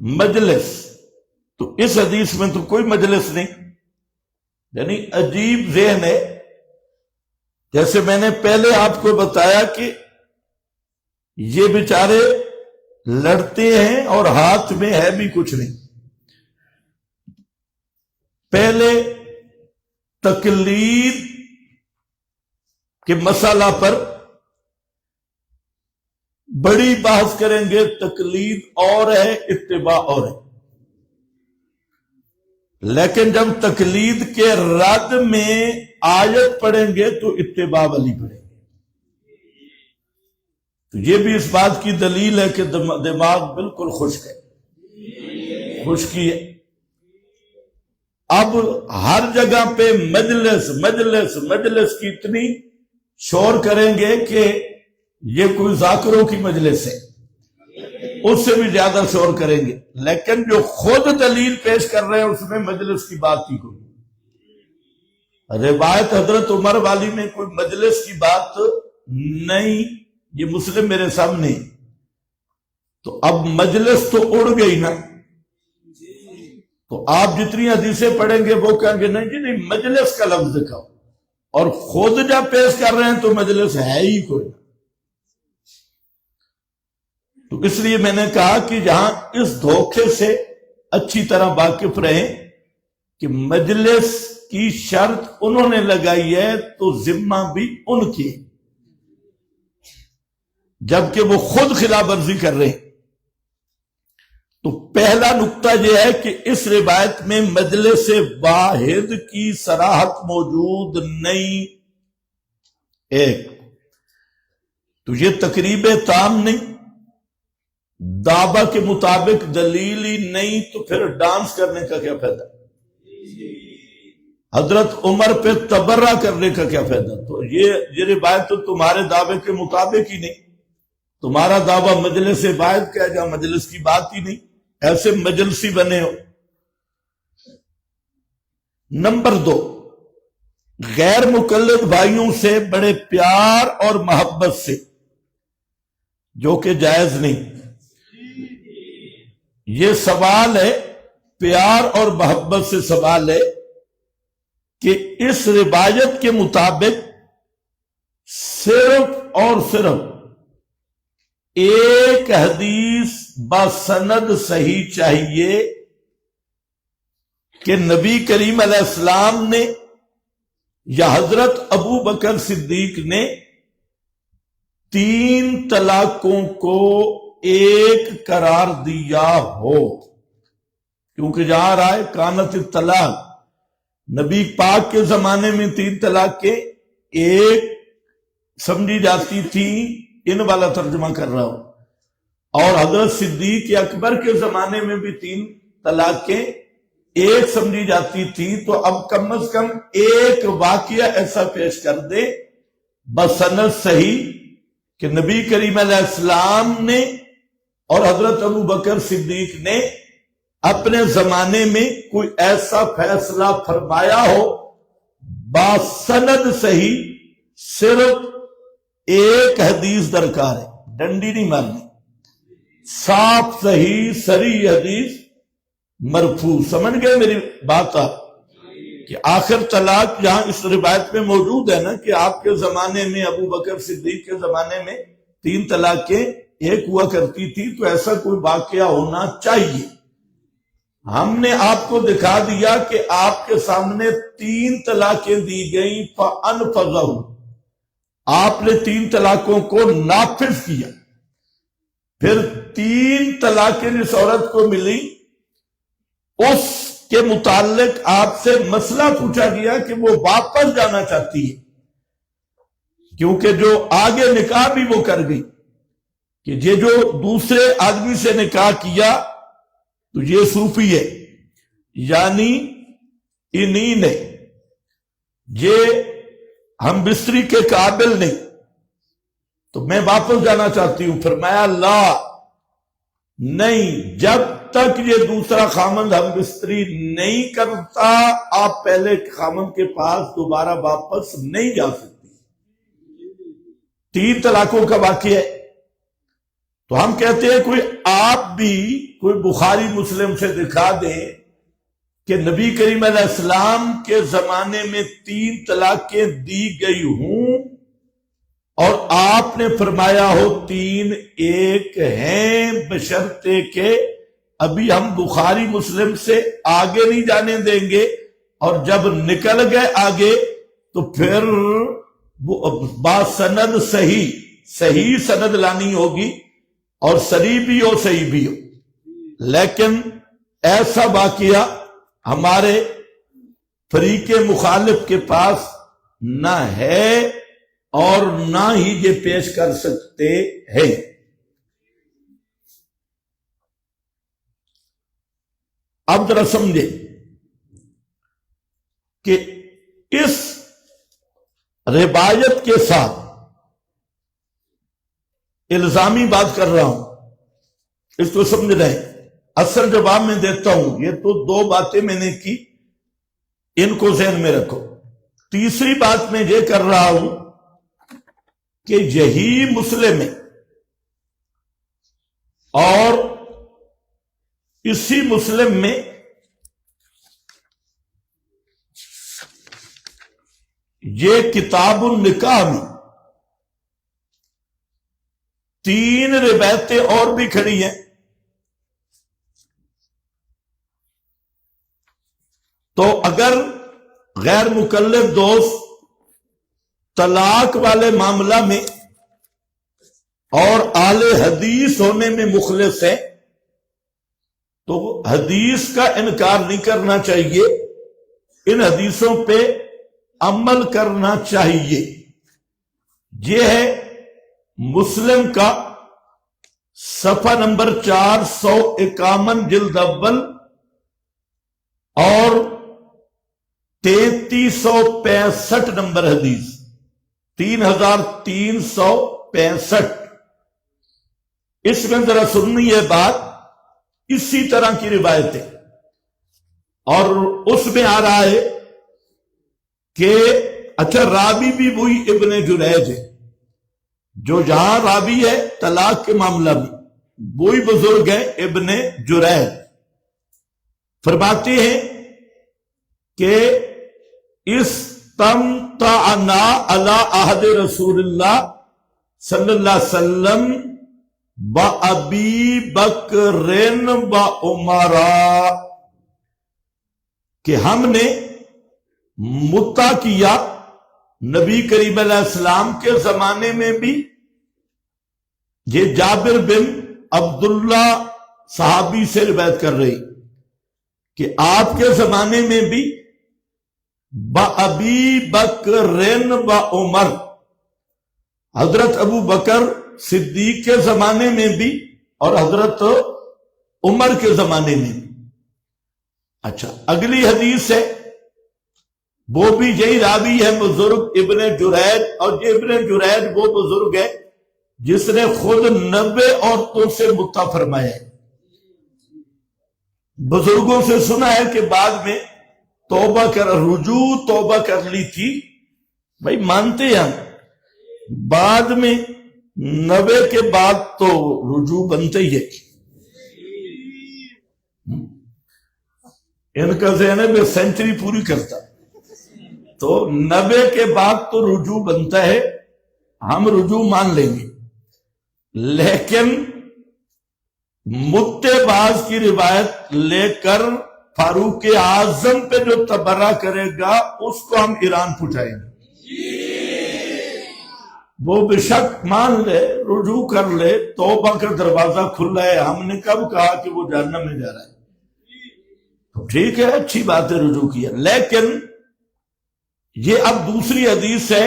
مجلس، تو اس حدیث میں تو کوئی مجلس نہیں، یعنی عجیب ذہن ہے۔ جیسے میں نے پہلے آپ کو بتایا کہ یہ بیچارے لڑتے ہیں اور ہاتھ میں ہے بھی کچھ نہیں۔ پہلے تقلید کے مسئلہ پر بڑی بحث کریں گے، تقلید اور ہے، اتباع اور ہے، لیکن جب تقلید کے رد میں آیت پڑھیں گے تو اتباع والی پڑھیں گے۔ تو یہ بھی اس بات کی دلیل ہے کہ دماغ بالکل خشک ہے، خشکی ہے۔ اب ہر جگہ پہ مجلس مجلس مجلس کی اتنی شور کریں گے کہ یہ کوئی ذاکروں کی مجلس ہے، اس سے بھی زیادہ شور کریں گے، لیکن جو خود دلیل پیش کر رہے ہیں اس میں مجلس کی بات ہی کوئی روایت حضرت عمر والی میں کوئی مجلس کی بات نہیں، یہ مسلم میرے سامنے۔ تو اب مجلس تو اڑ گئی نا، تو آپ جتنی حدیثیں پڑھیں گے وہ کہیں گے نہیں جی نہیں، مجلس کا لفظ دکھاؤ، اور خود جب پیش کر رہے ہیں تو مجلس ہے ہی کوئی۔ تو اس لیے میں نے کہا کہ جہاں اس دھوکے سے اچھی طرح واقف رہیں کہ مجلس کی شرط انہوں نے لگائی ہے تو ذمہ بھی ان کی، جبکہ وہ خود خلاف ورزی کر رہے ہیں۔ تو پہلا نقطہ یہ ہے کہ اس روایت میں مجلس واحد کی صراحت موجود نہیں، ایک تو یہ تقریب تام نہیں، دعویٰ کے مطابق دلیل ہی نہیں، تو پھر ڈانس کرنے کا کیا فائدہ، حضرت عمر پہ تبرہ کرنے کا کیا فائدہ۔ تو یہ روایت تو تمہارے دعوے کے مطابق ہی نہیں، تمہارا دعویٰ مجلس واحد کا ہے جہاں مجلس کی بات ہی نہیں، ایسے مجلسی بنے ہو۔ نمبر 2، غیر مقلد بھائیوں سے بڑے پیار اور محبت سے، جو کہ جائز نہیں۔ یہ سوال ہے، پیار اور محبت سے سوال ہے کہ اس روایت کے مطابق صرف اور صرف ایک حدیث بسند صحیح چاہیے کہ نبی کریم علیہ السلام نے یا حضرت ابو بکر صدیق نے 3 طلاقوں کو ایک قرار دیا ہو، کیونکہ جہاں رائے کانت الطلاق، نبی پاک کے زمانے میں 3 طلاقیں ایک سمجھی جاتی تھی، ان والا ترجمہ کر رہا ہوں، اور حضرت صدیق اکبر کے زمانے میں بھی 3 طلاقیں ایک سمجھی جاتی تھی۔ تو اب کم از کم ایک واقعہ ایسا پیش کر دے بسند صحیح کہ نبی کریم علیہ السلام نے اور حضرت ابو بکر صدیق نے اپنے زمانے میں کوئی ایسا فیصلہ فرمایا ہو بسند صحیح، صرف ایک حدیث درکار ہے، ڈنڈی نہیں مارنی، صاف صحیح صریح حدیث مرفوع۔ سمجھ گئے میری بات آپ کہ آخر طلاق جہاں اس روایت میں موجود ہے نا کہ آپ کے زمانے میں ابو بکر صدیق کے زمانے میں 3 طلاقیں ایک ہوا کرتی تھی، تو ایسا کوئی واقعہ ہونا چاہیے۔ ہم نے آپ کو دکھا دیا کہ آپ کے سامنے 3 طلاقیں دی گئیں، فَأَنْفَذَهُ، آپ نے 3 طلاقوں کو نافذ کیا۔ پھر 3 طلاقیں جس عورت کو ملی اس کے متعلق آپ سے مسئلہ پوچھا گیا کہ وہ واپس جانا چاہتی ہے، کیونکہ جو آگے نکاح بھی وہ کر گئی، کہ یہ جو دوسرے آدمی سے نکاح کیا تو یہ صوفی ہے، یعنی انہی نے، یہ ہم بستری کے قابل نہیں، تو میں واپس جانا چاہتی ہوں۔ فرمایا لا، نہیں، جب تک یہ دوسرا خامند ہم بستری نہیں کرتا آپ پہلے خامند کے پاس دوبارہ واپس نہیں جا سکتی۔ 3 طلاقوں کا واقعہ ہے. تو ہم کہتے ہیں کوئی آپ بھی کوئی بخاری مسلم سے دکھا دیں کہ نبی کریم علیہ السلام کے زمانے میں 3 طلاقیں دی گئی ہوں اور آپ نے فرمایا ہو 3 ایک ہیں، بشرطے کہ ابھی ہم بخاری مسلم سے آگے نہیں جانے دیں گے، اور جب نکل گئے آگے تو پھر با سند صحیح سند لانی ہوگی، اور صریح بھی ہو صحیح بھی ہو. لیکن ایسا واقعہ ہمارے فریق مخالف کے پاس نہ ہے اور نہ ہی یہ پیش کر سکتے ہیں. اب ذرا سمجھے کہ اس روایت کے ساتھ الزامی بات کر رہا ہوں، اس کو سمجھ رہے ہیں. اصل جواب میں دیتا ہوں. یہ تو 2 باتیں میں نے کی، ان کو ذہن میں رکھو. تیسری بات میں یہ کر رہا ہوں کہ یہی مسلم ہے اور اسی مسلم میں یہ کتاب النکاح میں 3 روایتیں اور بھی کھڑی ہیں. تو اگر غیر مکلف دوست طلاق والے معاملہ میں اور اہل حدیث ہونے میں مخلص ہے تو حدیث کا انکار نہیں کرنا چاہیے، ان حدیثوں پہ عمل کرنا چاہیے. یہ ہے مسلم کا صفحہ نمبر 451 جلد اول اور 3365 نمبر حدیث، 3365. اس میں ذرا سننی ہے بات. اسی طرح کی روایتیں اور اس میں آ رہا ہے کہ اچھا راوی بھی وہی ابن جریج ہے جو جہاں راوی ہے طلاق کے معاملہ میں، وہی بزرگ ہے ابن جریج. فرماتے ہیں کہ استمتعنا علی عہد رسول اللہ صلی اللہ علیہ وسلم بَأَبِي بَكْرٍ وَعُمَرَ، کہ ہم نے متع کیا نبی کریم علیہ السلام کے زمانے میں بھی. یہ جابر بن عبداللہ صحابی سے روایت کر رہی کہ آپ کے زمانے میں بھی بَأَبِي بَكْرٍ وَعُمَرَ، حضرت ابو بکر صدیق کے زمانے میں بھی اور حضرت عمر کے زمانے میں بھی. اچھا اگلی حدیث ہے، وہ بھی یہی راوی ہے بزرگ ابن جریج، اور یہ ابن جریج وہ بزرگ ہے جس نے خود 90 عورتوں سے متع فرمایا ہے. بزرگوں سے سنا ہے کہ بعد میں رجوع توبہ کر لی تھی. بھائی مانتے ہیں ہم، بعد میں 90 کے بعد تو رجوع بنتے ہی ہے. ان کا ذہن ہے میں سینچری پوری کرتا، تو 90 کے بعد تو رجوع بنتا ہے، ہم رجوع مان لیں گے. لیکن متباز کی روایت لے کر فاروق اعظم پہ جو تبرہ کرے گا اس کو ہم ایران پہنچائیں گے. وہ بے شک مان لے، رجوع کر لے، توبہ کا دروازہ کھلا ہے. ہم نے کب کہا کہ وہ جہنم میں جا رہا ہے؟ تو ٹھیک ہے، اچھی بات ہے، رجوع کیا. لیکن یہ اب دوسری حدیث ہے،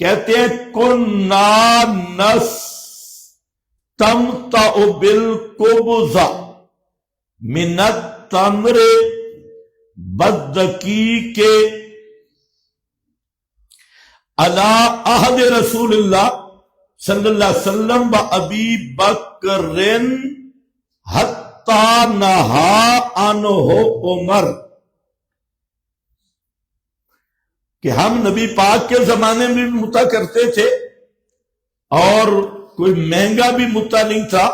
کہتے ہیں کُنَّا نَسْتَمْتَعُ بِالْقُبْضِ مِنَ التَّمْرِ بِالدَّقِیقِ علی عہد رسول اللہ صلی اللہ علیہ وسلم بَأَبِي بَكْرٍ حَتَّى نَہَا عَنْہُ عمر، کہ ہم نبی پاک کے زمانے میں بھی متع کرتے تھے اور کوئی مہنگا بھی متا نہیں تھا،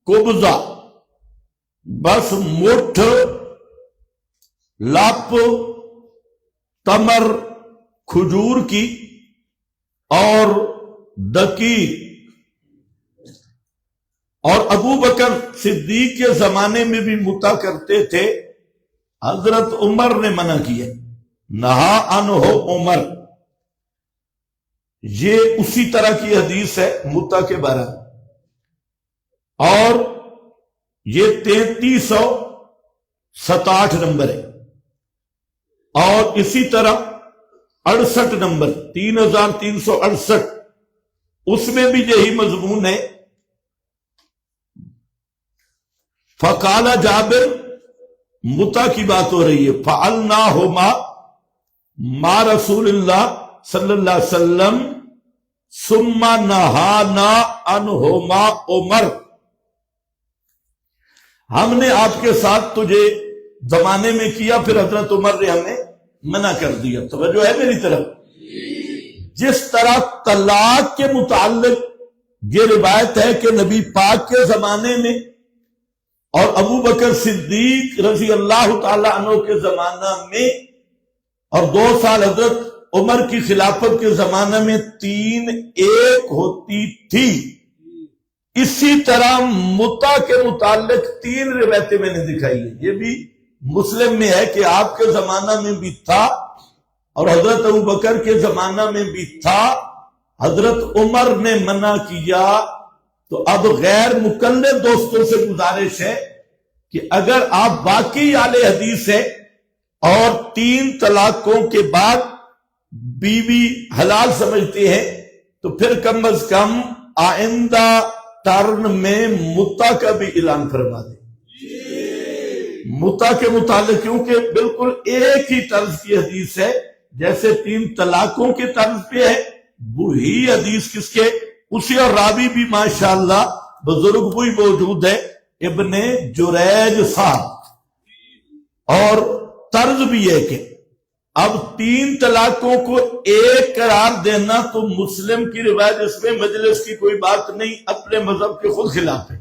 قبضہ، بس مٹھ، لپ، تمر کھجور کی اور دقیق۔ اور ابو بکر صدیق کے زمانے میں بھی متا کرتے تھے، حضرت عمر نے منع کیا، نہا عنہ عمر۔ یہ اسی طرح کی حدیث ہے متا کے بارے میں، اور یہ 3367 نمبر ہے، اور اسی طرح 68 نمبر 3368 اس میں بھی یہی مضمون ہے۔ فقال جابر، متا کی بات ہو رہی ہے، فعلناہما ما رسول اللہ صلی اللہ علیہ وسلم ثم نہانا عنہما عمر۔ ہم نے آپ کے ساتھ تجھے زمانے میں کیا، پھر حضرت عمر نے ہمیں منع کر دیا۔ توجہ ہے میری طرف؟ جس طرح طلاق کے متعلق یہ روایت ہے کہ نبی پاک کے زمانے میں اور ابو بکر صدیق رضی اللہ تعالی عنہ کے زمانہ میں اور 2 سال حضرت عمر کی خلافت کے زمانہ میں 3 ایک ہوتی تھی، اسی طرح متا کے متعلق 3 روایتیں میں نے دکھائی ہیں۔ یہ بھی مسلم میں ہے کہ آپ کے زمانہ میں بھی تھا اور حضرت ابو بکر کے زمانہ میں بھی تھا، حضرت عمر نے منع کیا۔ تو اب غیر مقلد دوستوں سے گزارش ہے کہ اگر آپ واقعی اہل حدیث ہے اور 3 طلاقوں کے بعد بیوی حلال سمجھتے ہیں تو پھر کم از کم آئندہ ٹرن میں متا کا بھی اعلان فرما دیں۔ متا کے متعلق، کیونکہ بالکل ایک ہی طرز کی حدیث ہے، جیسے 3 طلاقوں کے طرز پہ ہے، وہی حدیث کس کے، اسی اور راوی بھی ماشاءاللہ بزرگ وہی موجود ہے، ابن جریج صاحب، اور طرز بھی ہے کہ اب 3 طلاقوں کو ایک قرار دینا تو مسلم کی روایت، اس میں مجلس کی کوئی بات نہیں، اپنے مذہب کے خود خلاف ہے،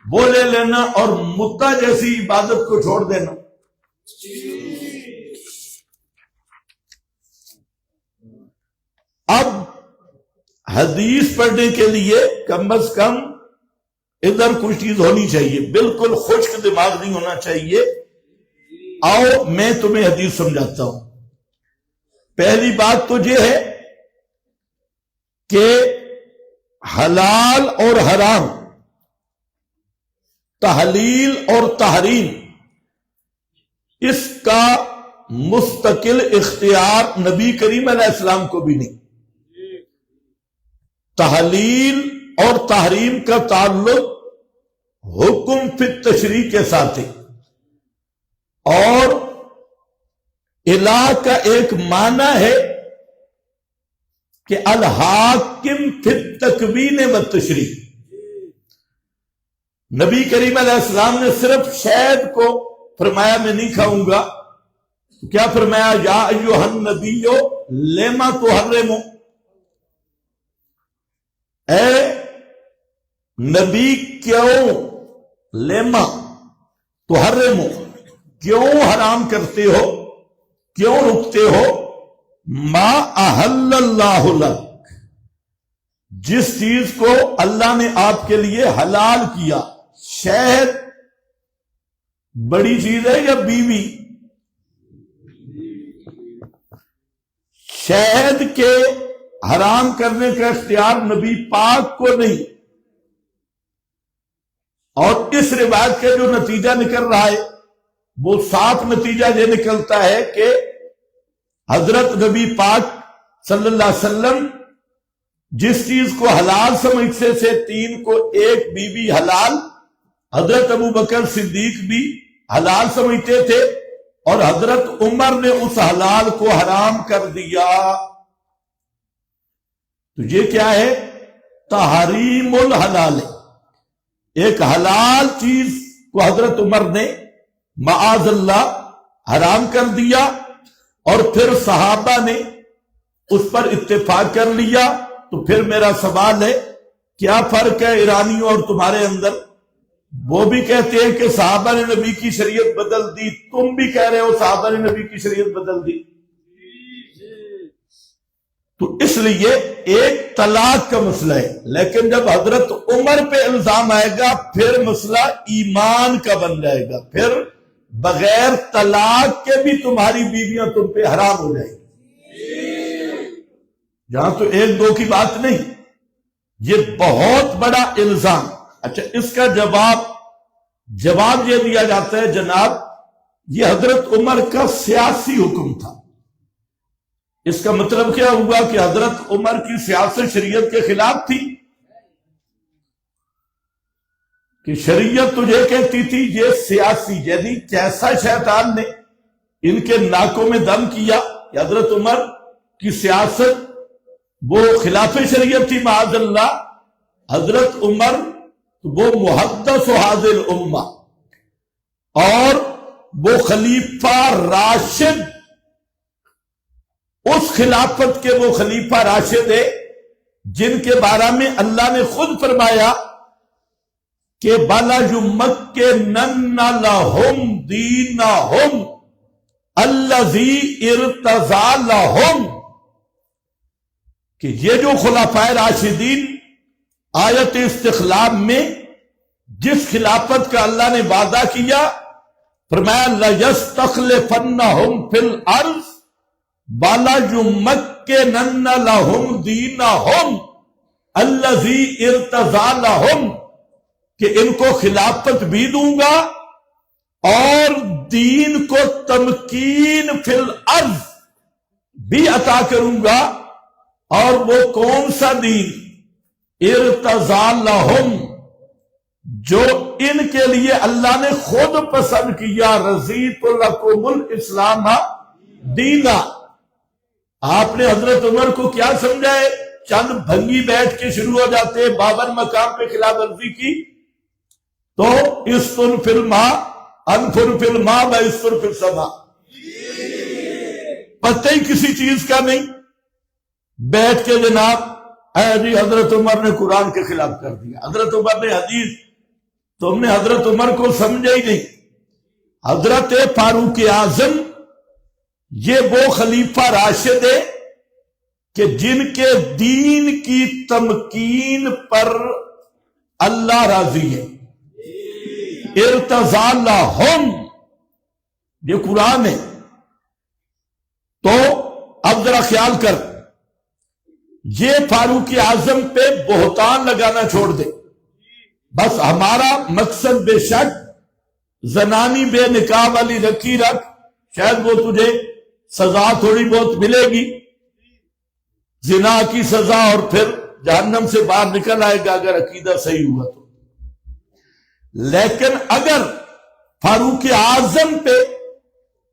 وہ لے لینا اور متا جیسی عبادت کو چھوڑ دینا۔ اب حدیث پڑھنے کے لیے کم از کم ادھر کچھ چیز ہونی چاہیے، بالکل خشک دماغ نہیں ہونا چاہیے۔ آؤ میں تمہیں حدیث سمجھاتا ہوں۔ پہلی بات تو یہ ہے کہ حلال اور حرام، تحلیل اور تحریم، اس کا مستقل اختیار نبی کریم علیہ السلام کو بھی نہیں۔ تحلیل اور تحریم کا تعلق حکم فی التشریع کے ساتھ ہے، اور الہ کا ایک معنی ہے کہ الحاکم فی التکوین والتشریع۔ نبی کریم علیہ السلام نے صرف شہد کو فرمایا میں نہیں کھاؤں گا، کیا فرمایا؟ یا ایھا النبی لما تحرم، اے نبی کیوں، لما تحرم، کیوں حرام کرتے ہو، کیوں رکتے ہو، ما احل اللہ لک، جس چیز کو اللہ نے آپ کے لیے حلال کیا۔ شہد بڑی چیز ہے یا بیوی؟ شہد کے حرام کرنے کا اختیار نبی پاک کو نہیں، اور اس روایت کا جو نتیجہ نکل رہا ہے وہ صاف نتیجہ یہ نکلتا ہے کہ حضرت نبی پاک صلی اللہ علیہ وسلم جس چیز کو حلال سمجھتے تھے، 3 کو ایک بیوی حلال، حضرت ابو بکر صدیق بھی حلال سمجھتے تھے، اور حضرت عمر نے اس حلال کو حرام کر دیا۔ تو یہ کیا ہے؟ تحریم الحلال ہے، ایک حلال چیز کو حضرت عمر نے معاذ اللہ حرام کر دیا، اور پھر صحابہ نے اس پر اتفاق کر لیا، تو پھر میرا سوال ہے کیا فرق ہے ایرانیوں اور تمہارے اندر؟ وہ بھی کہتے ہیں کہ صحابہ نے نبی کی شریعت بدل دی، تم بھی کہہ رہے ہو صحابہ نے نبی کی شریعت بدل دی۔ تو اس لیے ایک طلاق کا مسئلہ ہے، لیکن جب حضرت عمر پہ الزام آئے گا پھر مسئلہ ایمان کا بن جائے گا، پھر بغیر طلاق کے بھی تمہاری بیویاں تم پہ حرام ہو جائیں گی۔ یہاں تو ایک دو کی بات نہیں، یہ بہت بڑا الزام۔ اچھا، اس کا جواب یہ دیا جاتا ہے جناب یہ حضرت عمر کا سیاسی حکم تھا۔ اس کا مطلب کیا ہوا کہ حضرت عمر کی سیاست شریعت کے خلاف تھی کہ شریعت تجھے کہتی تھی یہ سیاسی، یعنی کیسا شیطان نے ان کے ناکوں میں دم کیا کہ حضرت عمر کی سیاست وہ خلاف شریعت تھی معاذ اللہ۔ حضرت عمر وہ محدث و حاضر الامہ اور وہ خلیفہ راشد، اس خلافت کے وہ خلیفہ راشد ہے جن کے بارے میں اللہ نے خود فرمایا کہ بَلَيُمَكِّنَنَّ لَهُمْ دِينَهُمْ الَّذِي ارْتَضَىٰ لَهُمْ، کہ یہ جو خلفائے راشدین آیت استخلاف میں جس خلافت کا اللہ نے وعدہ کیا، فرمایا لَيَسْتَخْلِفَنَّهُمْ فِي الْأَرْضِ وَلَيُمَكِّنَنَّ لَهُمْ دِينَهُمْ الَّذِي ارْتَضَىٰ لَهُمْ، کہ ان کو خلافت بھی دوں گا اور دین کو تمکین فی الارض بھی عطا کروں گا۔ اور وہ کون سا دین؟ ارتضیٰ لہم، جو ان کے لیے اللہ نے خود پسند کیا، رضیت لکم الاسلام دینا۔ آپ نے حضرت عمر کو کیا سمجھائے؟ چند بھنگی بیٹھ کے شروع ہو جاتے، بابر مقام پہ خلاف ورزی کی تو استن فی الماء انفر فی الماء و استن فی السماء، پتہ ہی کسی چیز کا نہیں، بیٹھ کے جناب اے جی حضرت عمر نے قرآن کے خلاف کر دیا، حضرت عمر نے حدیث، تم نے حضرت عمر کو سمجھا ہی نہیں۔ حضرت فاروق اعظم یہ وہ خلیفہ راشد ہے کہ جن کے دین کی تمکین پر اللہ راضی ہے۔ ارتضیٰ لہم، یہ قرآن ہے۔ تو اب ذرا خیال کر، یہ فاروق اعظم پہ بہتان لگانا چھوڑ دے، بس ہمارا مقصد بے شک زنانی بے نکاح والی رکھی رکھ، شاید وہ تجھے سزا تھوڑی بہت ملے گی، زنا کی سزا، اور پھر جہنم سے باہر نکل آئے گا اگر عقیدہ صحیح ہوا تو۔ لیکن اگر فاروق اعظم پہ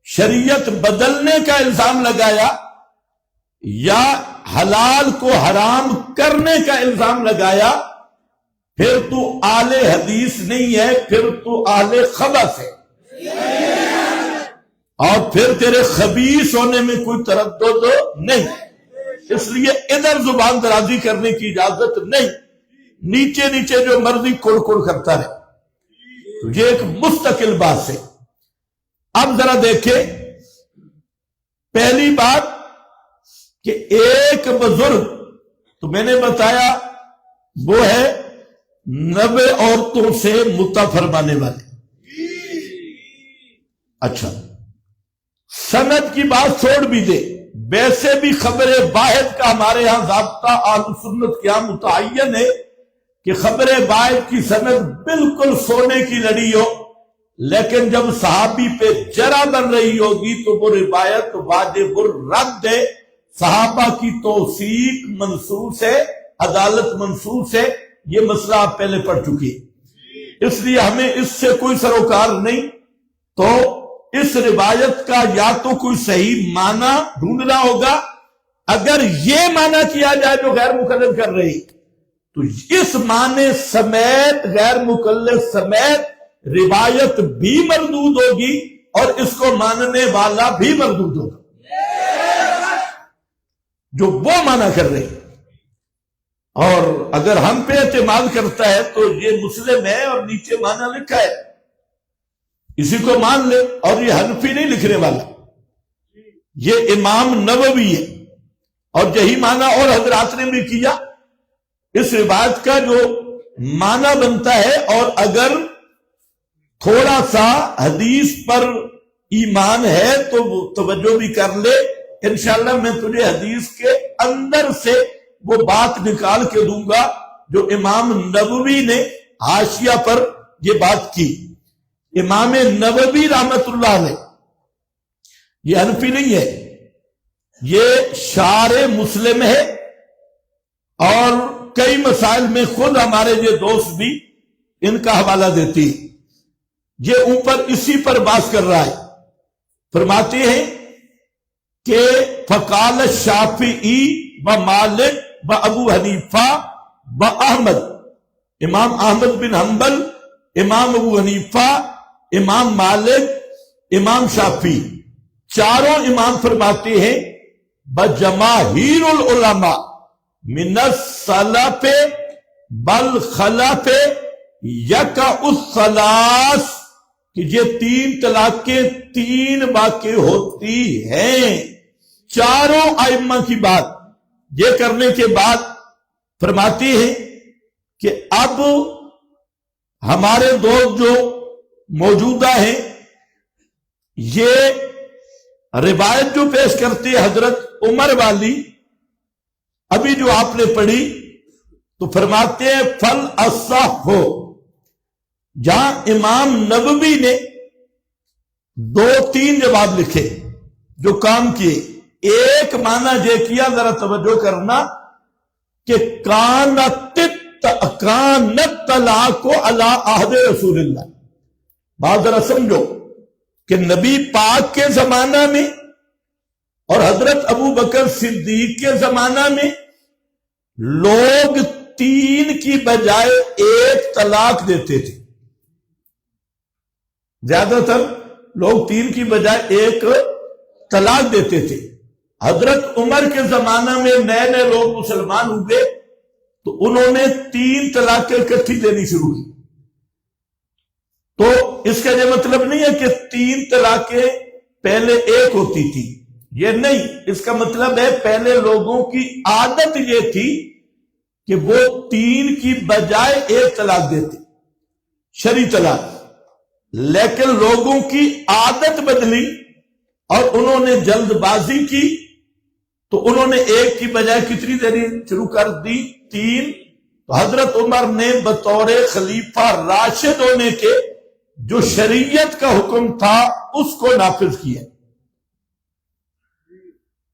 شریعت بدلنے کا الزام لگایا یا حلال کو حرام کرنے کا الزام لگایا، پھر تو اہل حدیث نہیں ہے، پھر تو اہل خبث ہے، اور پھر تیرے خبیث ہونے میں کوئی تردد نہیں۔ اس لیے ادھر زبان درازی کرنے کی اجازت نہیں، نیچے نیچے جو مرضی کڑ کڑ کرتا رہے۔ تو یہ ایک مستقل بات ہے۔ اب ذرا دیکھیں، پہلی بات کہ ایک بزرگ تو میں نے بتایا وہ ہے 90 عورتوں سے متع فرمانے والے۔ اچھا، سند کی بات چھوڑ بھی دے، ویسے بھی خبر واحد کا ہمارے ہاں ضابطہ اہل سنت کیا متعین ہے کہ خبر واحد کی سند بالکل سونے کی لڑی ہو، لیکن جب صحابی پہ جرح بن رہی ہوگی تو وہ روایت واجب الرد ہے، صحابہ کی توثیق منصوص ہے، عدالت منصوص ہے۔ یہ مسئلہ آپ پہلے پڑھ چکے، اس لیے ہمیں اس سے کوئی سروکار نہیں۔ تو اس روایت کا یا تو کوئی صحیح معنی ڈھونڈنا ہوگا، اگر یہ معنی کیا جائے جو غیر مقلد کر رہی تو اس معنی سمیت غیر مقلد سمیت روایت بھی مردود ہوگی اور اس کو ماننے والا بھی مردود ہوگا جو وہ معنی کر رہے۔ اور اگر ہم پہ اعتماد کرتا ہے تو یہ مسلم ہے اور نیچے معنی لکھا ہے، اسی کو مان لے. اور یہ حنفی نہیں لکھنے والا، یہ امام نووی ہے، اور یہی معنی اور حضرات نے بھی کیا. اس روایت کا جو معنی بنتا ہے، اور اگر تھوڑا سا حدیث پر ایمان ہے تو وہ توجہ بھی کر لے. انشاءاللہ میں تجھے حدیث کے اندر سے وہ بات نکال کے دوں گا جو امام نووی نے حاشیہ پر یہ بات کی. امام نووی رحمت اللہ علیہ یہ حنفی نہیں ہے، یہ شارح مسلم ہے، اور کئی مسائل میں خود ہمارے یہ دوست بھی ان کا حوالہ دیتی. یہ اوپر اسی پر بات کر رہا ہے. فرماتے ہیں کہ فقال الشافعی و مالک و ابو حنیفہ و احمد، امام احمد بن حنبل، امام ابو حنیفہ، امام مالک، امام شافعی، چاروں امام فرماتے ہیں بجماہیر العلماء من السلف بل خلف یکا الثلاث، کہ یہ 3 طلاقیں 3 واقع ہوتی ہیں. چاروں ائمہ کی بات یہ کرنے کے بعد فرماتے ہیں کہ اب ہمارے دوست جو موجودہ ہیں یہ روایت جو پیش کرتے حضرت عمر والی ابھی جو آپ نے پڑھی، تو فرماتے ہیں فل اصح ہو. جہاں امام نووی نے 2-3 جواب لکھے جو کام کیے. ایک معنی یہ کیا، ذرا توجہ کرنا، کہ کانت طلاق علی عہد رسول اللہ. بات ذرا سمجھو کہ نبی پاک کے زمانہ میں اور حضرت ابو بکر صدیق کے زمانہ میں لوگ 3 کی بجائے 1 طلاق دیتے تھے. زیادہ تر لوگ 3 کی بجائے 1 طلاق دیتے تھے. حضرت عمر کے زمانہ میں نئے نئے لوگ مسلمان ہوئے تو انہوں نے 3 طلاقیں اکٹھی دینی شروع کی. تو اس کا یہ مطلب نہیں ہے کہ 3 طلاقیں پہلے 1 ہوتی تھی، یہ نہیں. اس کا مطلب ہے پہلے لوگوں کی عادت یہ تھی کہ وہ 3 کی بجائے 1 طلاق دیتے، شرعی طلاق. لیکن لوگوں کی عادت بدلی اور انہوں نے جلد بازی کی تو انہوں نے 1 کی بجائے کتنی دینی شروع کر دی؟ 3. تو حضرت عمر نے بطور خلیفہ راشد ہونے کے جو شریعت کا حکم تھا اس کو نافذ کیا.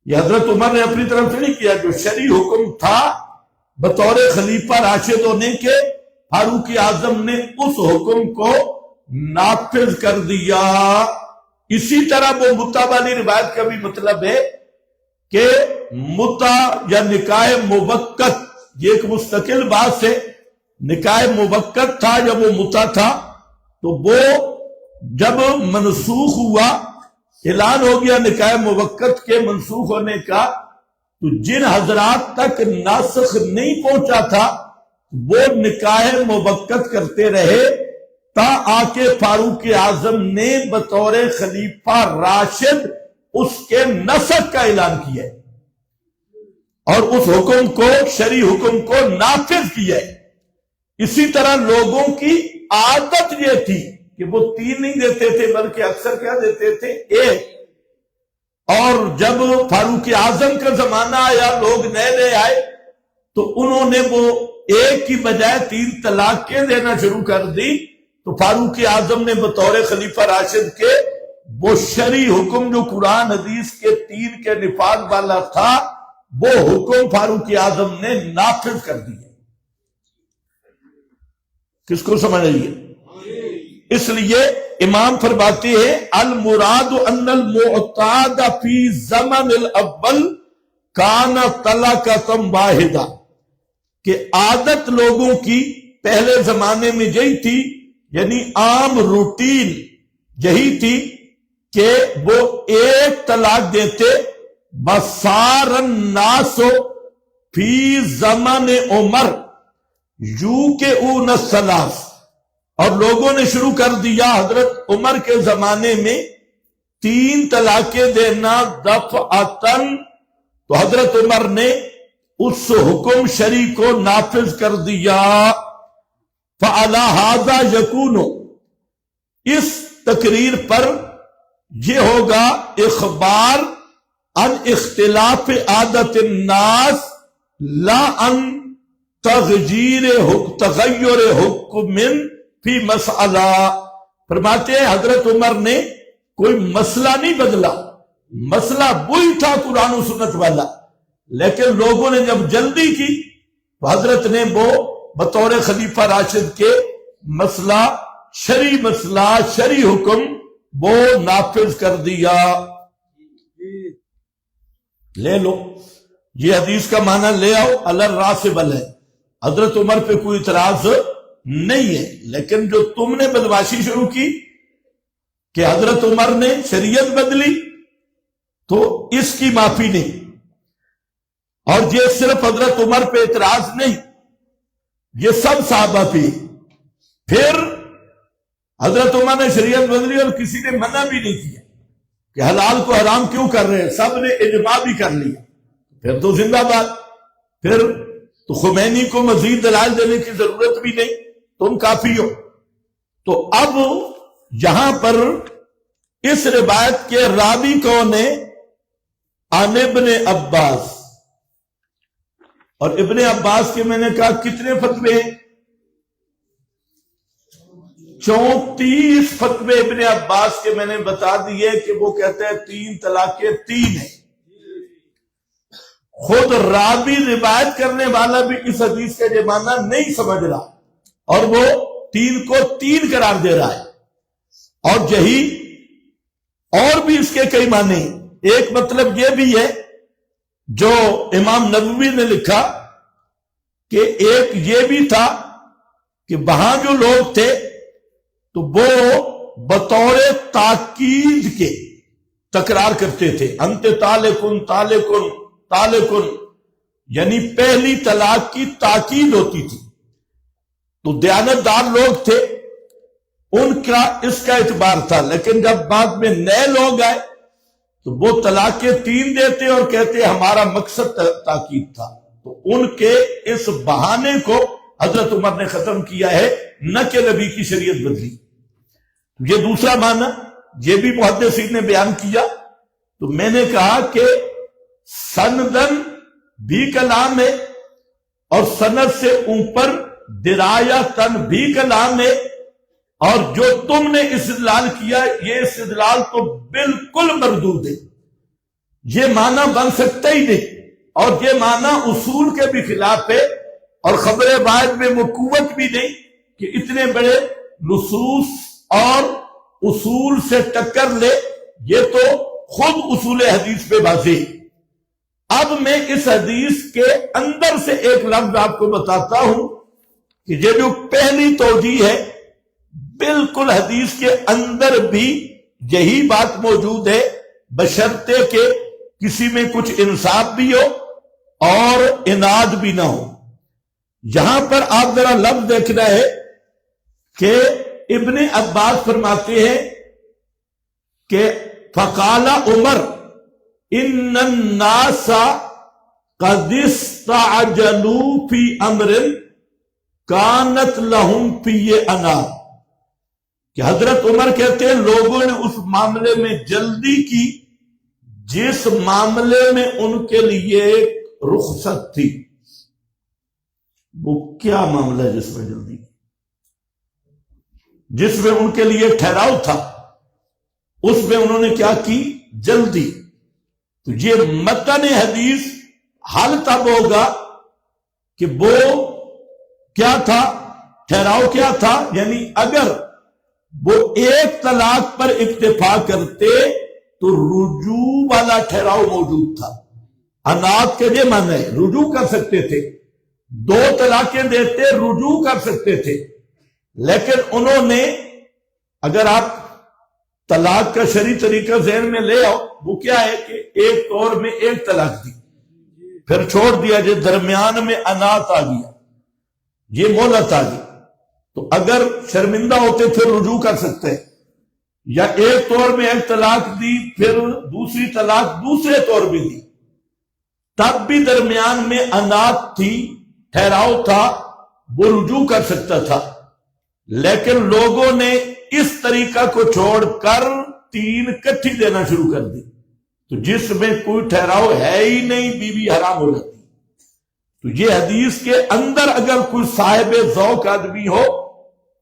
یہ حضرت عمر نے اپنی طرف سے نہیں کیا، جو شرعی حکم تھا بطور خلیفہ راشد ہونے کے فاروق اعظم نے اس حکم کو نافذ کر دیا. اسی طرح وہ متع والی روایت کا بھی مطلب ہے کہ متع یا نکاح موقت، یہ ایک مستقل بات ہے. نکاح موقت تھا یا وہ متع تھا، تو وہ جب منسوخ ہوا، اعلان ہو گیا نکاح موقت کے منسوخ ہونے کا، تو جن حضرات تک ناسخ نہیں پہنچا تھا وہ نکاح موقت کرتے رہے تا آ کے فاروق اعظم نے بطور خلیفہ راشد اس کے نسخ کا اعلان کیا ہے اور اس حکم کو، شرعی حکم کو نافذ کیا ہے. اسی طرح لوگوں کی عادت یہ تھی کہ وہ 3 نہیں دیتے تھے بلکہ اکثر کیا دیتے تھے؟ 1. اور جب فاروق اعظم کا زمانہ آیا، لوگ نئے نئے آئے تو انہوں نے وہ 1 کی بجائے 3 طلاقیں دینا شروع کر دی. تو فاروق اعظم نے بطور خلیفہ راشد کے وہ شرعی حکم جو قرآن حدیث کے 3 کے نفاذ والا تھا، وہ حکم فاروق اعظم نے نافذ کر دیا. کس کو سمجھ رہی ہے؟ اس لیے امام فرماتے ہیں المراد ان المعتاد فی زمن الاول کان طلاقۃ واحدہ، کہ عادت لوگوں کی پہلے زمانے میں یہی تھی، یعنی عام روٹین یہی تھی کہ وہ 1 طلاق دیتے. بسار الناس فی زمن عمر یوقعون الثلاث، اور لوگوں نے شروع کر دیا حضرت عمر کے زمانے میں 3 طلاقیں دینا دفعتاً، تو حضرت عمر نے اس حکم شرعی کو نافذ کر دیا۔ فعلی ھذا یکون، اس تقریر پر یہ ہوگا اخبار عن اختلاف عادت الناس لا ان تغیر حکم فی مسئلہ۔ فرماتے ہیں حضرت عمر نے کوئی مسئلہ نہیں بدلا، مسئلہ وہی تھا قرآن و سنت والا، لیکن لوگوں نے جب جلدی کی تو حضرت نے وہ بطور خلیفہ راشد کے مسئلہ شرعی حکم وہ نافذ کر دیا۔ لے لو، یہ حدیث کا معنی لے آؤ، الراسبل ہے، حضرت عمر پہ کوئی اعتراض نہیں ہے، لیکن جو تم نے بدمعاشی شروع کی کہ حضرت عمر نے شریعت بدلی، تو اس کی معافی نہیں۔ اور یہ صرف حضرت عمر پہ اعتراض نہیں، یہ سب صحابہ پہ۔ پھر حضرت عمر نے شریعت بدلی اور کسی نے منع بھی نہیں کیا کہ حلال کو حرام کیوں کر رہے ہیں، سب نے اجماع بھی کر لیا، پھر تو زندہ باد۔ پھر تو خمینی کو مزید دلائل دینے کی ضرورت بھی نہیں، تم کافی ہو۔ تو اب یہاں پر اس روایت کے راوی کون ہے؟ عن ابن عباس، اور ابن عباس کے میں نے کہا کتنے فتوے ہیں؟ 34 فتوے ابن عباس کے میں نے بتا دیے کہ وہ کہتے ہیں 3 طلاقیں 3 ہیں۔ خود راوی روایت کرنے والا بھی اس حدیث کا یہ معنی نہیں سمجھ رہا، اور وہ 3 کو 3 قرار دے رہا ہے۔ اور یہی اور بھی اس کے کئی معنی ہیں۔ ایک مطلب یہ بھی ہے جو امام نووی نے لکھا کہ ایک یہ بھی تھا کہ وہاں جو لوگ تھے تو وہ بطور تاکید کے تکرار کرتے تھے، انت طالقن طالقن طالقن، یعنی پہلی طلاق کی تاکید ہوتی تھی۔ تو دیانتدار لوگ تھے، ان کا اس کا اعتبار تھا، لیکن جب بعد میں نئے لوگ آئے تو وہ طلاقیں 3 دیتے اور کہتے ہمارا مقصد تاکید تھا۔ تو ان کے اس بہانے کو حضرت عمر نے ختم کیا ہے، نہ کہ نبی کی شریعت بدلی۔ یہ دوسرا معنی یہ بھی محدثین نے بیان کیا۔ تو میں نے کہا کہ سندن بھی کلام ہے اور سند سے اوپر درایتن بھی کلام ہے، اور جو تم نے استدلال کیا یہ استدلال تو بالکل مردود ہے، یہ معنی بن سکتا ہی نہیں، اور یہ معنی اصول کے بھی خلاف ہے، اور خبر واحد میں وہ قوت بھی نہیں کہ اتنے بڑے نصوص اور اصول سے ٹکر لے، یہ تو خود اصول حدیث پہ واضح۔ اب میں اس حدیث کے اندر سے ایک لفظ آپ کو بتاتا ہوں کہ یہ جو پہلی توجیہ ہے، بالکل حدیث کے اندر بھی یہی بات موجود ہے، بشرطے کہ کسی میں کچھ انصاف بھی ہو اور اناد بھی نہ ہو۔ یہاں پر آپ ذرا لفظ دیکھنا ہے کہ ابن عباس فرماتے ہیں کہ فقال عمر ان الناس قد استعجلوا فی امر کانت لہم فی انا، کہ حضرت عمر کہتے ہیں لوگوں نے اس معاملے میں جلدی کی جس معاملے میں ان کے لیے رخصت تھی۔ وہ کیا معاملہ ہے جس میں جلدی، جس میں ان کے لیے ٹھہراؤ تھا، اس میں انہوں نے کیا کی؟ جلدی۔ تو یہ متن حدیث حل تب ہوگا کہ وہ کیا تھا، ٹھہراؤ کیا تھا، یعنی اگر وہ ایک طلاق پر اکتفا کرتے تو رجوع والا ٹھہراؤ موجود تھا۔ انات کے یہ معنی ہے رجوع کر سکتے تھے، 2 طلاقیں دیتے رجوع کر سکتے تھے، لیکن انہوں نے، اگر آپ طلاق کا شرعی طریقہ ذہن میں لے آؤ، وہ کیا ہے کہ ایک طور میں 1 طلاق دی، پھر چھوڑ دیا، جو درمیان میں انات آ گیا، یہ مہلت آ گئی، تو اگر شرمندہ ہوتے پھر رجوع کر سکتے ہیں، یا ایک طور میں ایک طلاق دی پھر دوسری طلاق دوسرے طور بھی دی، تب بھی درمیان میں انات تھی، ٹھہراؤ تھا، وہ رجوع کر سکتا تھا۔ لیکن لوگوں نے اس طریقہ کو چھوڑ کر 3 کٹھی دینا شروع کر دی، تو جس میں کوئی ٹھہراؤ ہے ہی نہیں، بیوی حرام ہو جاتی۔ تو یہ حدیث کے اندر اگر کوئی صاحب ذوق آدمی ہو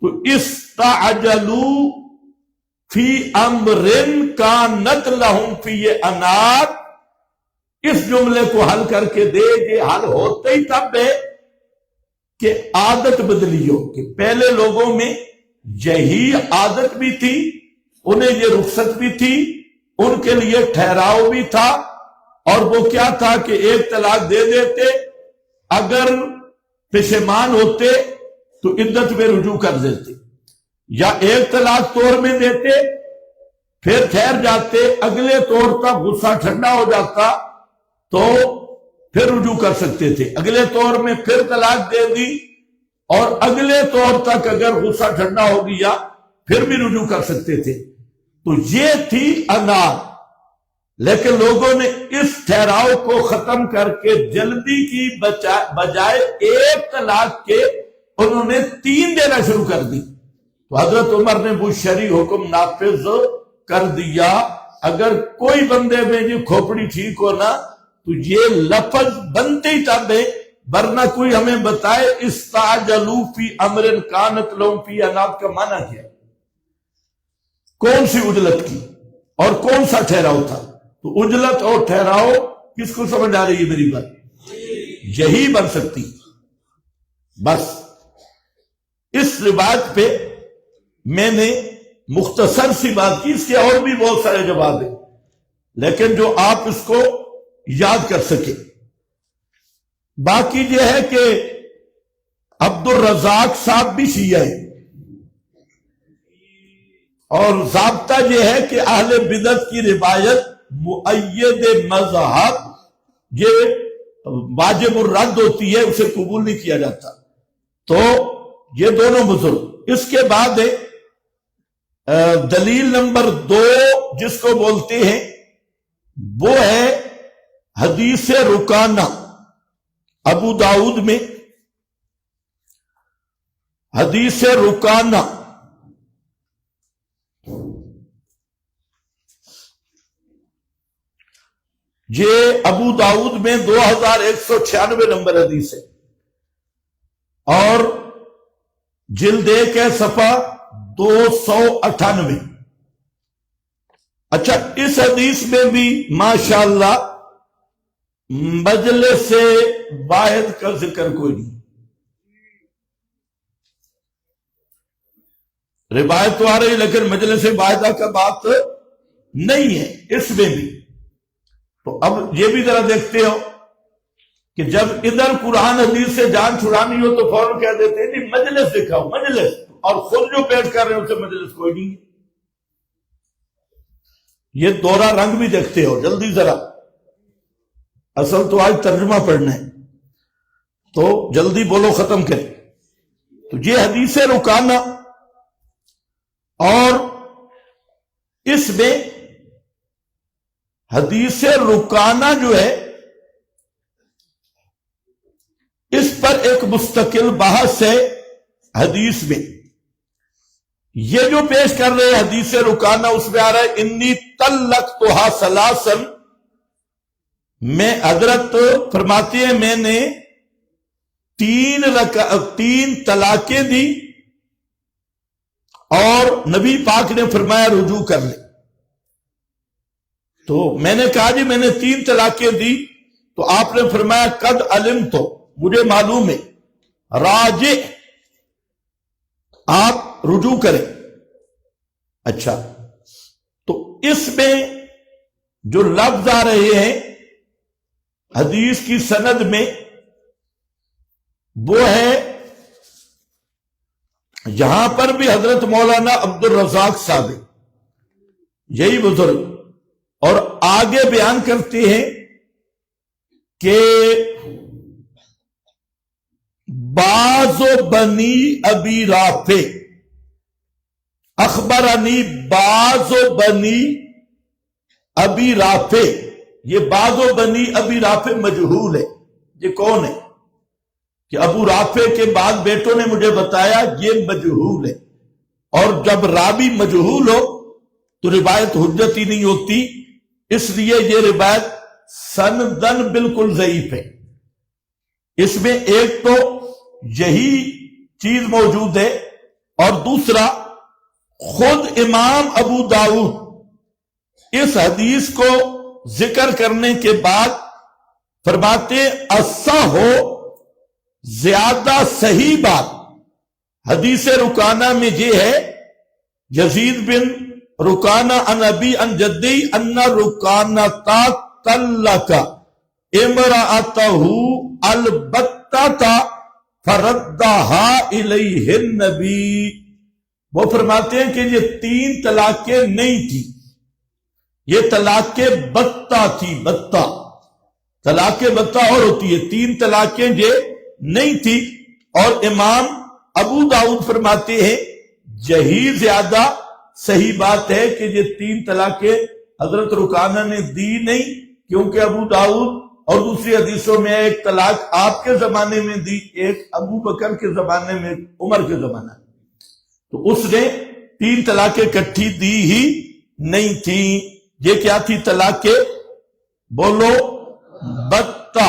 تو استعجلوا فی امر کانت لہم فی انات، اس جملے کو حل کر کے دے، یہ حل ہوتے ہی تب ہے کہ عادت بدلی ہو، کہ پہلے لوگوں میں یہی عادت بھی تھی، انہیں یہ رخصت بھی تھی، ان کے لیے ٹھہراؤ بھی تھا، اور وہ کیا تھا کہ ایک طلاق دے دیتے، اگر پشیمان ہوتے تو عدت میں رجوع کر دیتے، یا ایک طلاق طور میں دیتے پھر ٹھہر جاتے، اگلے طور تک غصہ ٹھنڈا ہو جاتا تو پھر رجوع کر سکتے تھے، اگلے طور میں پھر طلاق دے دی، اور اگلے طور تک اگر غصہ ٹھنڈا ہو گیا پھر بھی رجوع کر سکتے تھے۔ تو یہ تھی انات، لیکن لوگوں نے اس ٹھہراؤ کو ختم کر کے جلدی کی بجائے ایک طلاق کے انہوں نے 3 دینا شروع کر دی، تو حضرت عمر نے وہ شرعی حکم نافذ کر دیا، اگر کوئی بندے میں یہ کھوپڑی ٹھیک ہونا تو یہ لفظ بنتے ہی تب ہے، ورنہ کوئی ہمیں بتائے استعجلوا فی امر کانت لہم فی انات کا معنی کیا ہے، کون سی عجلت کی اور کون سا ٹھہراؤ تھا؟ تو عجلت اور ٹھہراؤ کس کو سمجھ آ رہی ہے میری بات؟ یہی بن سکتی۔ بس اس روایت پہ میں نے مختصر سی بات کی، اس کے اور بھی بہت سارے جواب ہیں، لیکن جو آپ اس کو یاد کر سکے۔ باقی یہ ہے کہ عبد الرزاق صاحب بھی شیعہ ہے، اور ضابطہ یہ ہے کہ اہل بدعت کی روایت مؤید مذہب یہ واجب الرد ہوتی ہے، اسے قبول نہیں کیا جاتا۔ تو یہ دونوں بزرگ۔ اس کے بعد دلیل نمبر 2 جس کو بولتے ہیں وہ ہے حدیث رکانہ، ابو داؤد میں حدیث رکانہ، یہ ابو داؤد میں 2196 نمبر حدیث ہے، اور جلد 1 ہے، صفحہ 298۔ اچھا، اس حدیث میں بھی ماشاءاللہ مجلس واحد کا ذکر کوئی نہیں، روایت تو آ رہی لیکن مجلس واحدہ کا بات نہیں ہے اس میں بھی۔ تو اب یہ بھی ذرا دیکھتے ہو کہ جب ادھر قرآن حدیث سے جان چھڑانی ہو تو فوراً کہہ دیتے ہیں نہیں مجلس دکھاؤ، مجلس، اور خود جو پیش کر رہے ہیں اسے مجلس کوئی نہیں ہے۔ یہ دورہ رنگ بھی دیکھتے ہو، جلدی ذرا، اصل تو آج ترجمہ پڑھنا ہے تو جلدی بولو ختم کریں۔ تو یہ حدیث رکانہ، اور اس میں حدیث رکانہ جو ہے اس پر ایک مستقل بحث ہے حدیث میں۔ یہ جو پیش کر رہے ہیں حدیث رکانہ، اس میں آ رہا ہے انی طلقتھا ثلاثا، میں حضرت فرماتے ہیں میں نے 3 طلاقیں دی، اور نبی پاک نے فرمایا رجوع کر لے۔ تو میں نے کہا جی میں نے 3 طلاقیں دی، تو آپ نے فرمایا قد علمت، مجھے معلوم ہے، راجع، آپ رجوع کریں۔ اچھا، تو اس میں جو لفظ آ رہے ہیں حدیث کی سند میں وہ ہے، یہاں پر بھی حضرت مولانا عبد الرزاق صاحب یہی بزرگ، اور آگے بیان کرتے ہیں کہ بعض بنی ابی رافع اخبرنی بعض بنی ابی رافع، یہ بعض بنی ابی رافع مجہول ہے، یہ کون ہے؟ کہ ابو رافع کے بعد بیٹوں نے مجھے بتایا، یہ مجہول ہے، اور جب راوی مجہول ہو تو روایت حجت ہی نہیں ہوتی، اس لیے یہ روایت سندن بالکل ضعیف ہے۔ اس میں ایک تو یہی چیز موجود ہے، اور دوسرا خود امام ابو داؤد اس حدیث کو ذکر کرنے کے بعد فرماتے اصح ہو زیادہ صحیح بات حدیث رکانہ میں یہ ہے، یزید بن رکانہ ان ابی ان جدی ان رکانہ تا طلق امرأتہ البتہ فردہا الیہ النبی۔ وہ فرماتے ہیں کہ یہ 3 طلاقیں نہیں تھی، یہ طلاق بتہ تھی، بتہ، طلاق بتہ اور ہوتی ہے، 3 طلاقیں یہ نہیں تھی۔ اور امام ابو داؤد فرماتے ہیں یہی زیادہ صحیح بات ہے کہ یہ 3 طلاقیں حضرت رکانہ نے دی نہیں، کیونکہ ابو داؤد اور دوسری حدیثوں میں ایک طلاق آپ کے زمانے میں دی، ایک ابو بکر کے زمانے میں، عمر کے زمانے میں، تو اس نے 3 طلاقیں اکٹھی دی ہی نہیں تھیں۔ یہ کیا تھی طلاق؟ بولو، بتہ۔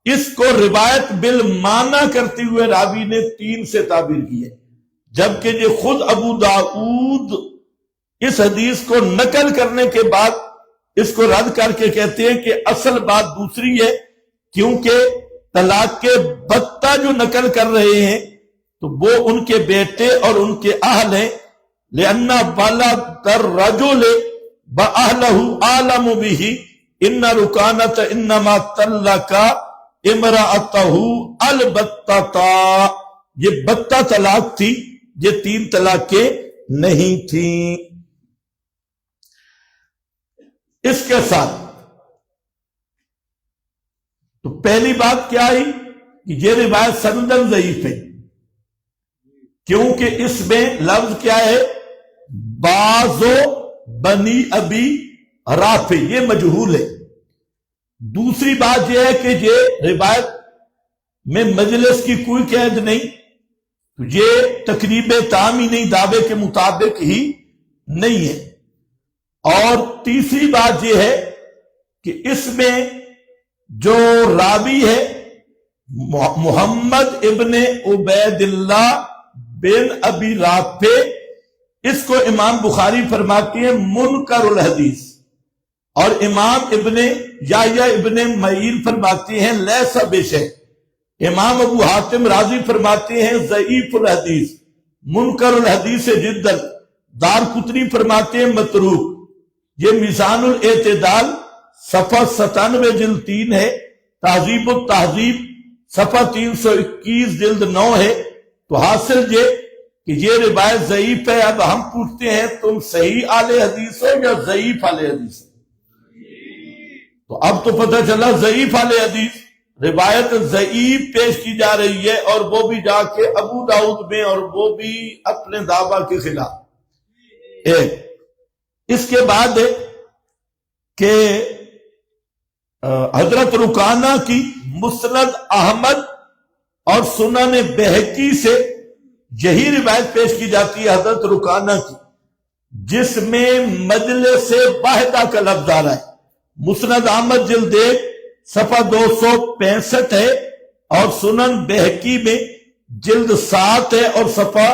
اس کو روایت بالمعنی کرتے ہوئے راوی نے 3 سے تعبیر کی ہے، جبکہ یہ خود ابو داؤد اس حدیث کو نقل کرنے کے بعد اس کو رد کر کے کہتے ہیں کہ اصل بات دوسری ہے، کیونکہ طلاق کے بتہ جو نقل کر رہے ہیں تو وہ ان کے بیٹے اور ان کے اہل ہیں، لِأَنَّ بَلَدَ الرَّجُلِ بَأَهْلَهُ عَالَمُ بِهِ إِنَّ رُكَانَةَ إِنَّمَا طَلَّقَ امرأتہ البتہ۔ یہ بتہ طلاق تھی، یہ 3 طلاقیں نہیں تھیں۔ اس کے ساتھ تو پہلی بات کیا ہے کہ یہ روایت سندن ضعیف ہے، کیونکہ اس میں لفظ کیا ہے؟ بعض بنی ابی رافع، یہ مجہول ہے۔ دوسری بات یہ ہے کہ یہ روایت میں مجلس کی کوئی قید نہیں، تو یہ تقریب تام ہی نہیں، دعوے کے مطابق ہی نہیں ہے۔ اور تیسری بات یہ ہے کہ اس میں جو راوی ہے محمد ابن عبید اللہ بن ابی رافع، اس کو امام بخاری فرماتے ہیں منکر الحدیث، اور امام ابن یحییٰ ابن معین فرماتے ہیں لیس بشیء، امام ابو حاتم رازی فرماتے ہیں ضعیف الحدیث، منکر الحدیث جدا، دارقطنی فرماتے ہیں متروک۔ یہ میزان الاعتدال صفحہ 97 جلد 3 ہے، تہذیب التہذیب صفحہ 321 جلد 9 ہے۔ تو حاصل یہ کہ یہ روایت ضعیف ہے۔ اب ہم پوچھتے ہیں تم صحیح اہل حدیث ہو یا ضعیف اہل حدیث ہو؟ تو اب تو پتہ چلا ضعیف اہل حدیث، روایت ضعیف پیش کی جا رہی ہے، اور وہ بھی جا کے ابو داؤد میں، اور وہ بھی اپنے دعویٰ کے خلاف۔ اس کے بعد کہ حضرت رکانہ کی مسند احمد اور سنن بہقی سے یہی روایت پیش کی جاتی ہے حضرت رکانہ کی، جس میں مجلس واحدہ کا لفظ آ رہا ہے۔ مسند احمد جلد 1 صفحہ 265 ہے، اور سنن بہقی میں جلد 7 ہے اور صفحہ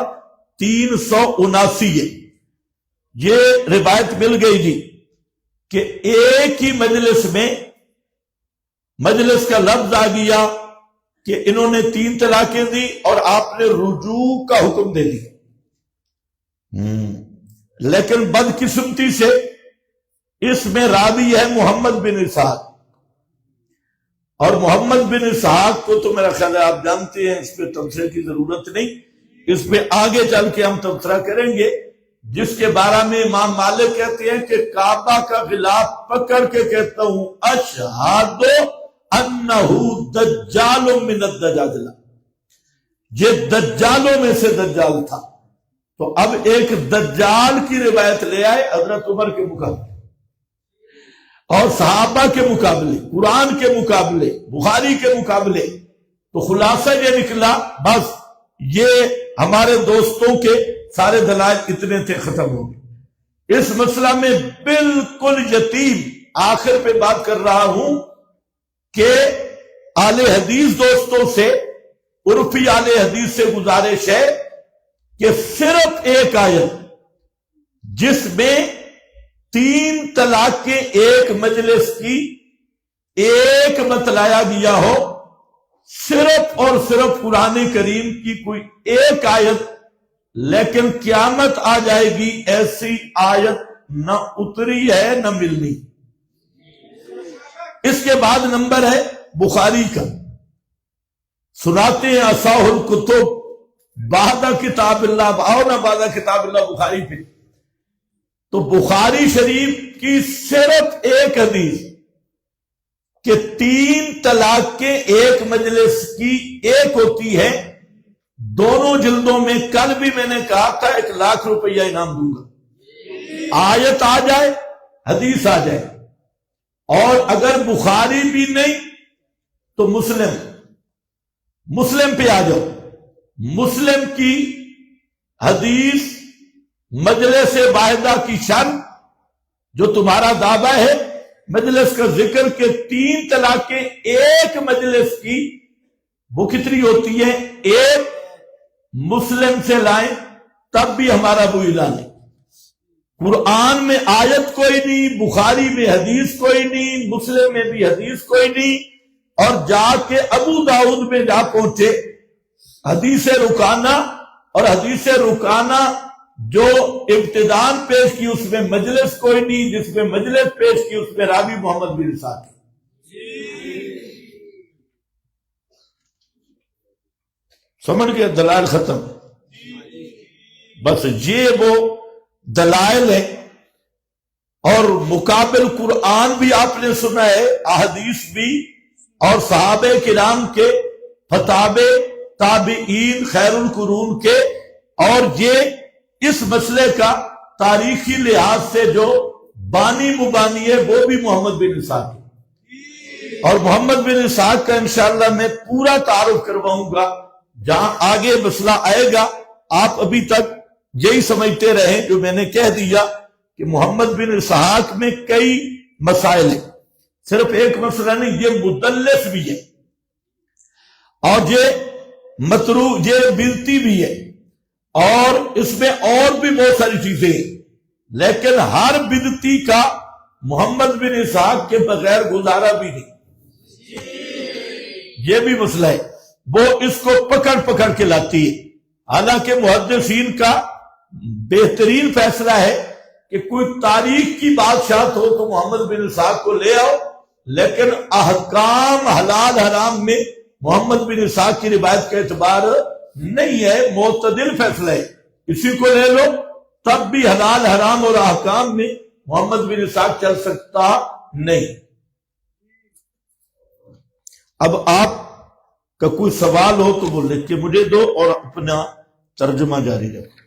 379 ہے۔ یہ روایت مل گئی جی کہ ایک ہی مجلس میں مجلس کا لفظ آ گیا کہ انہوں نے 3 طلاقیں دی اور آپ نے رجوع کا حکم دے دیا، لیکن بدقسمتی سے اس میں راوی ہے محمد بن اسحاق، اور محمد بن اسحاق کو تو میرا خیال ہے آپ جانتے ہیں، اس پہ تبصرے کی ضرورت نہیں، اس پہ آگے چل کے ہم تبصرہ کریں گے، جس کے بارے میں امام مالک کہتے ہیں کہ کعبہ کا غلاف پکڑ کے کہتا ہوں اشہد انہو دجال من الدجاجلہ، یہ دجالوں میں سے دجال تھا۔ تو اب ایک دجال کی روایت لے آئے حضرت عمر کے مقابلے اور صحابہ کے مقابلے، قرآن کے مقابلے، بخاری کے مقابلے، تو خلاصہ یہ نکلا بس یہ ہمارے دوستوں کے سارے دلائل اتنے تھے، ختم ہو گئے۔ اس مسئلہ میں بالکل یتیم، آخر پہ بات کر رہا ہوں کہ اہل حدیث دوستوں سے، عرفی اہل حدیث سے گزارش ہے کہ صرف ایک آیت جس میں 3 طلاق کے ایک مجلس کی ایک بتلایا گیا ہو، صرف اور صرف قرآن کریم کی کوئی ایک آیت، لیکن قیامت آ جائے گی ایسی آیت نہ اتری ہے نہ ملنی۔ اس کے بعد نمبر ہے بخاری کا، سناتے ہیں اصح الکتب بعد کتاب اللہ، آؤ نہ بعد کتاب اللہ بخاری پہ، تو بخاری شریف کی صرف ایک حدیث کہ 3 طلاق کے ایک مجلس کی ایک ہوتی ہے، دونوں جلدوں میں، کل بھی میں نے کہا تھا 1 لاکھ روپیہ انعام دوں گا، آیت آ جائے حدیث آ جائے، اور اگر بخاری بھی نہیں تو مسلم پہ آ جاؤ، مسلم کی حدیث مجلس واحدہ کی شرط جو تمہارا دعویٰ ہے مجلس کا ذکر کے 3 طلاق کے ایک مجلس کی، وہ کتنی ہوتی ہے؟ ایک، مسلم سے لائیں تب بھی ہمارا وہ اعلان ہے۔ قرآن میں آیت کوئی نہیں، بخاری میں حدیث کوئی نہیں، مسلم میں بھی حدیث کوئی نہیں، اور جا کے ابو داؤد میں جا پہنچے حدیث رکانہ، اور حدیث رکانہ جو ابتدان پیش کی اس میں مجلس کوئی نہیں، جس میں مجلس پیش کی اس میں راوی محمد بن اسحاق۔ سمجھ گئے؟ دلائل ختم، بس یہ وہ دلائل ہیں۔ اور مقابل قرآن بھی آپ نے سنا ہے، احادیث بھی، اور صحابہ کرام کے فتاوے، تابعین، خیر القرون کے، اور یہ اس مسئلے کا تاریخی لحاظ سے جو بانی مبانی ہے وہ بھی محمد بن اسحاق ہے، اور محمد بن اسحاق کا انشاءاللہ میں پورا تعارف کرواؤں گا جہاں آگے مسئلہ آئے گا۔ آپ ابھی تک یہی سمجھتے رہیں جو میں نے کہہ دیا کہ محمد بن اسحاق میں کئی مسائل ہیں، صرف ایک مسئلہ نہیں، یہ مدلس بھی ہے، اور یہ متروک، یہ بدعتی بھی ہے، اور اس میں اور بھی بہت ساری چیزیں ہیں، لیکن ہر بدعتی کا محمد بن اسحاق کے بغیر گزارا بھی نہیں، یہ بھی مسئلہ ہے، وہ اس کو پکڑ پکڑ کے لاتی ہے۔ حالانکہ محدثین کا بہترین فیصلہ ہے کہ کوئی تاریخ کی بادشاہت ہو تو محمد بن اسحاق کو لے آؤ، لیکن احکام حلال حرام میں محمد بن اسحاق کی روایت کا اعتبار نہیں ہے، معتدل فیصلہ ہے، اسی کو لے لو، تب بھی حلال حرام اور احکام میں محمد بن اسحاق چل سکتا نہیں۔ اب آپ کا کوئی سوال ہو تو وہ لکھ کے مجھے دو اور اپنا ترجمہ جاری رکھو۔